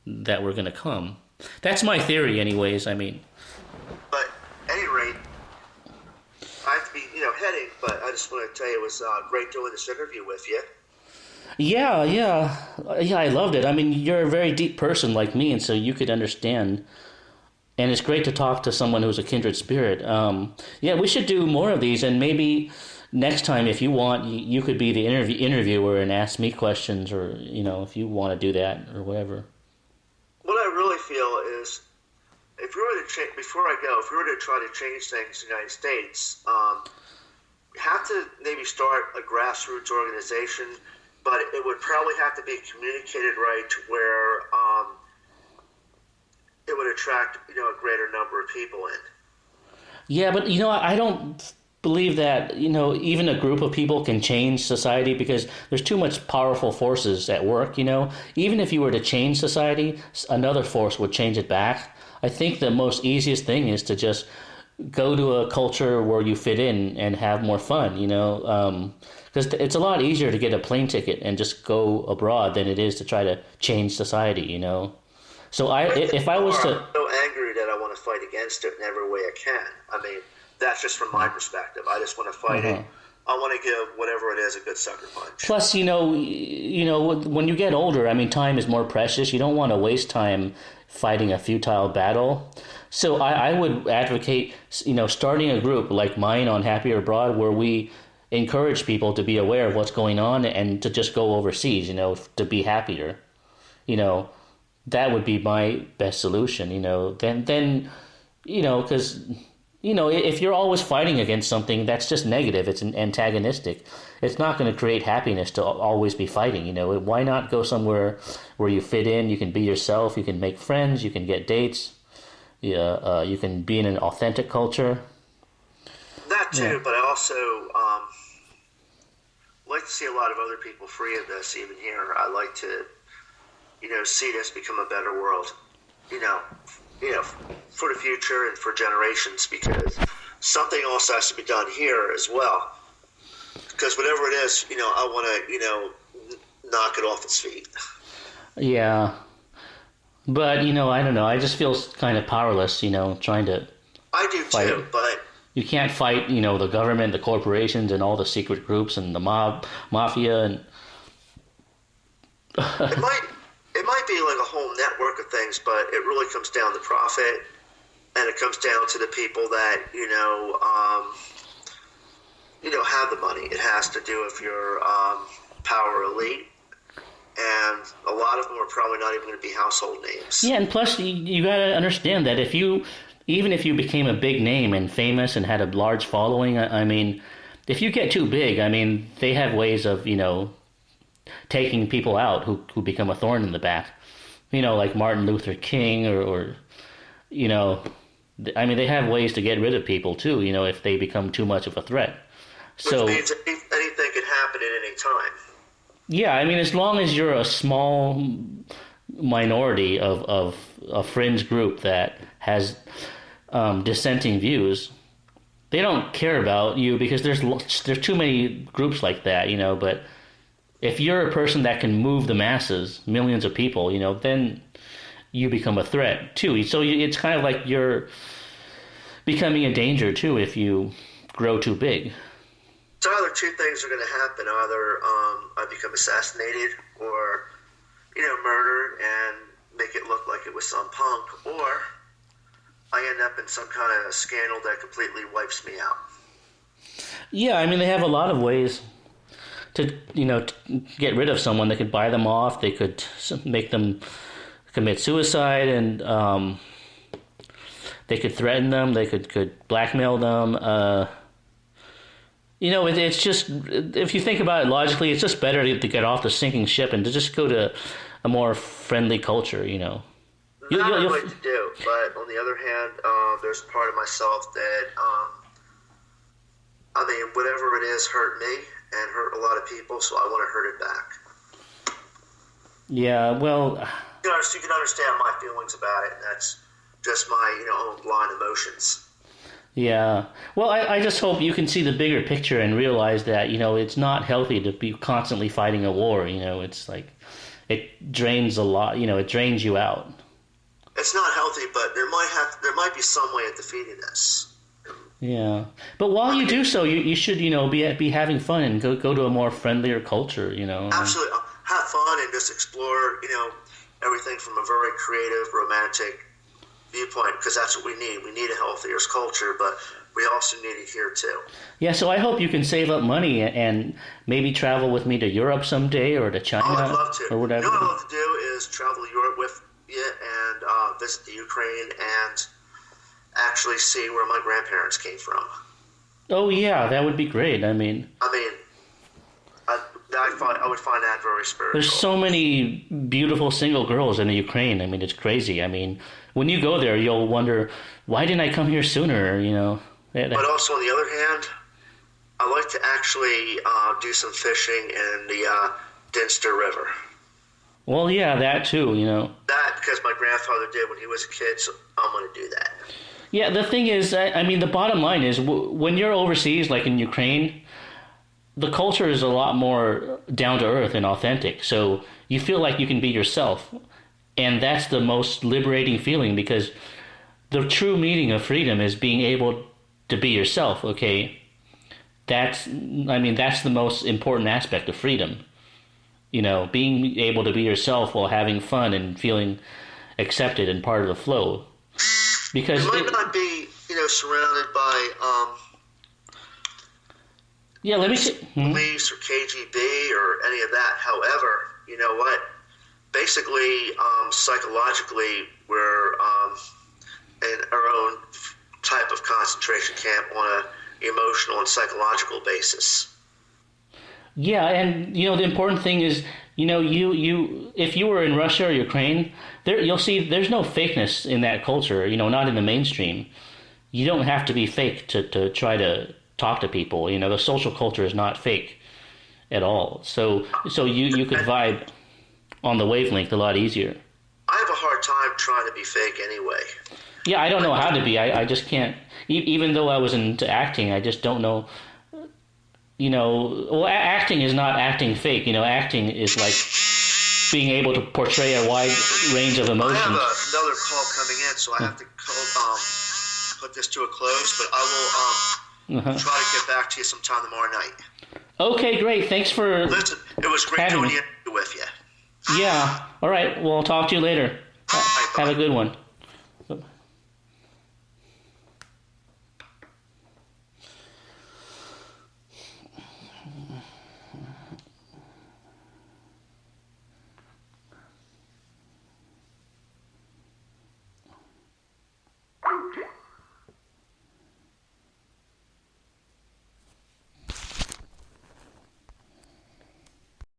that were going to come. That's my theory, anyways. I mean, but at any rate, I have to be heading. But I just want to tell you, it was great doing this interview with you. Yeah. I loved it. I mean, you're a very deep person like me, and so you could understand. And it's great to talk to someone who's a kindred spirit. Yeah, we should do more of these, and maybe next time, if you want, you could be the interviewer and ask me questions, or if you want to do that or whatever. What I really feel is, if we were to before I go, if we were to try to change things in the United States, we have to maybe start a grassroots organization, but it would probably have to be communicated right to where it would attract a greater number of people in. Yeah, but I don't believe that even a group of people can change society, because there's too much powerful forces at work. Even if you were to change society, another force would change it back. I think the most easiest thing is to just go to a culture where you fit in and have more fun. Because it's a lot easier to get a plane ticket and just go abroad than it is to try to change society. So if I was to, I'm so angry that I want to fight against it in every way I can. I mean, that's just from my perspective. I just want to fight it. I want to give whatever it is a good sucker punch. Plus, when you get older, I mean, time is more precious. You don't want to waste time fighting a futile battle. So I would advocate, starting a group like mine on Happier Abroad, where we encourage people to be aware of what's going on and to just go overseas, to be happier. That would be my best solution. Then because if you're always fighting against something, that's just negative. It's antagonistic. It's not going to create happiness to always be fighting. Why not go somewhere where you fit in? You can be yourself. You can make friends. You can get dates. You can be in an authentic culture. That too, but I also like to see a lot of other people free of this. Even here, I like to see this become a better world. For the future and for generations, because something else has to be done here as well. Because whatever it is, I want to, knock it off its feet. Yeah. But, I don't know. I just feel kind of powerless, trying to I do fight. too, but you can't fight, the government, the corporations, and all the secret groups and the mafia, and it might be like a whole network of things, but it really comes down to profit, and it comes down to the people that have the money. It has to do with your power elite, and a lot of them are probably not even going to be household names. Yeah, and plus you got to understand that even if you became a big name and famous and had a large following, I mean, if you get too big, I mean, they have ways of taking people out who become a thorn in the back, like Martin Luther King or I mean, they have ways to get rid of people too, if they become too much of a threat. Which means anything can happen at any time. Yeah, I mean, as long as you're a small minority of a fringe group that has dissenting views, they don't care about you, because there's too many groups like that, but if you're a person that can move the masses, millions of people, then you become a threat too. So it's kind of like you're becoming a danger too if you grow too big. So either two things are going to happen. Either I become assassinated, or murdered and make it look like it was some punk, or I end up in some kind of scandal that completely wipes me out. Yeah, I mean, they have a lot of ways to get rid of someone. They could buy them off. They could make them commit suicide, and they could threaten them. They could blackmail them. It's just, if you think about it logically, it's just better to get off the sinking ship and to just go to a more friendly culture. That I'd like to do, but on the other hand, there's a part of myself that I mean, whatever it is hurt me and hurt a lot of people, so I want to hurt it back. Yeah, well, You can understand my feelings about it, and that's just my, own blind emotions. yeah. Well, I just hope you can see the bigger picture and realize that, it's not healthy to be constantly fighting a war. It's like it drains a lot, it drains you out. It's not healthy, but there might be some way of defeating this. Yeah. But while you do so, you should, be having fun and go to a more friendlier culture, Absolutely. Have fun and just explore, everything from a very creative, romantic viewpoint, because that's what we need. We need a healthier culture, but we also need it here too. Yeah, so I hope you can save up money and maybe travel with me to Europe someday or to China I'd love to. or whatever. What I'd love to do is travel to Europe with you and visit the Ukraine and actually see where my grandparents came from. Oh yeah, that would be great. I would find that very spiritual. There's so many beautiful single girls in the Ukraine. It's crazy. When you go there, you'll wonder, why didn't I come here sooner? But also, on the other hand, I like to actually do some fishing in the Dniester River. Well, yeah, that too, That, because my grandfather did when he was a kid, so I'm going to do that. Yeah, the thing is, the bottom line is, when you're overseas, like in Ukraine, the culture is a lot more down to earth and authentic. So you feel like you can be yourself. And that's the most liberating feeling, because the true meaning of freedom is being able to be yourself, okay? That's the most important aspect of freedom. Being able to be yourself while having fun and feeling accepted and part of the flow. Because you might not be, surrounded by yeah, let me see. Police or KGB or any of that. However, you know what? Basically, psychologically, we're in our own type of concentration camp on an emotional and psychological basis. Yeah, and the important thing is, you if you were in Russia or Ukraine, you'll see there's no fakeness in that culture. Not in the mainstream. You don't have to be fake to try to talk to people. The social culture is not fake at all. So you could vibe on the wavelength a lot easier. I have a hard time trying to be fake anyway. Yeah, I don't know how to be. I just can't. Even though I was into acting, I just don't know. Well, acting is not acting fake. Acting is like being able to portray a wide range of emotions. I have another call coming in, so I have to put this to a close. But I will try to get back to you sometime tomorrow night. Okay, great. Thanks for Listen, it was great doing the interview with you. Yeah. All right. Well, I'll talk to you later. Have a good one.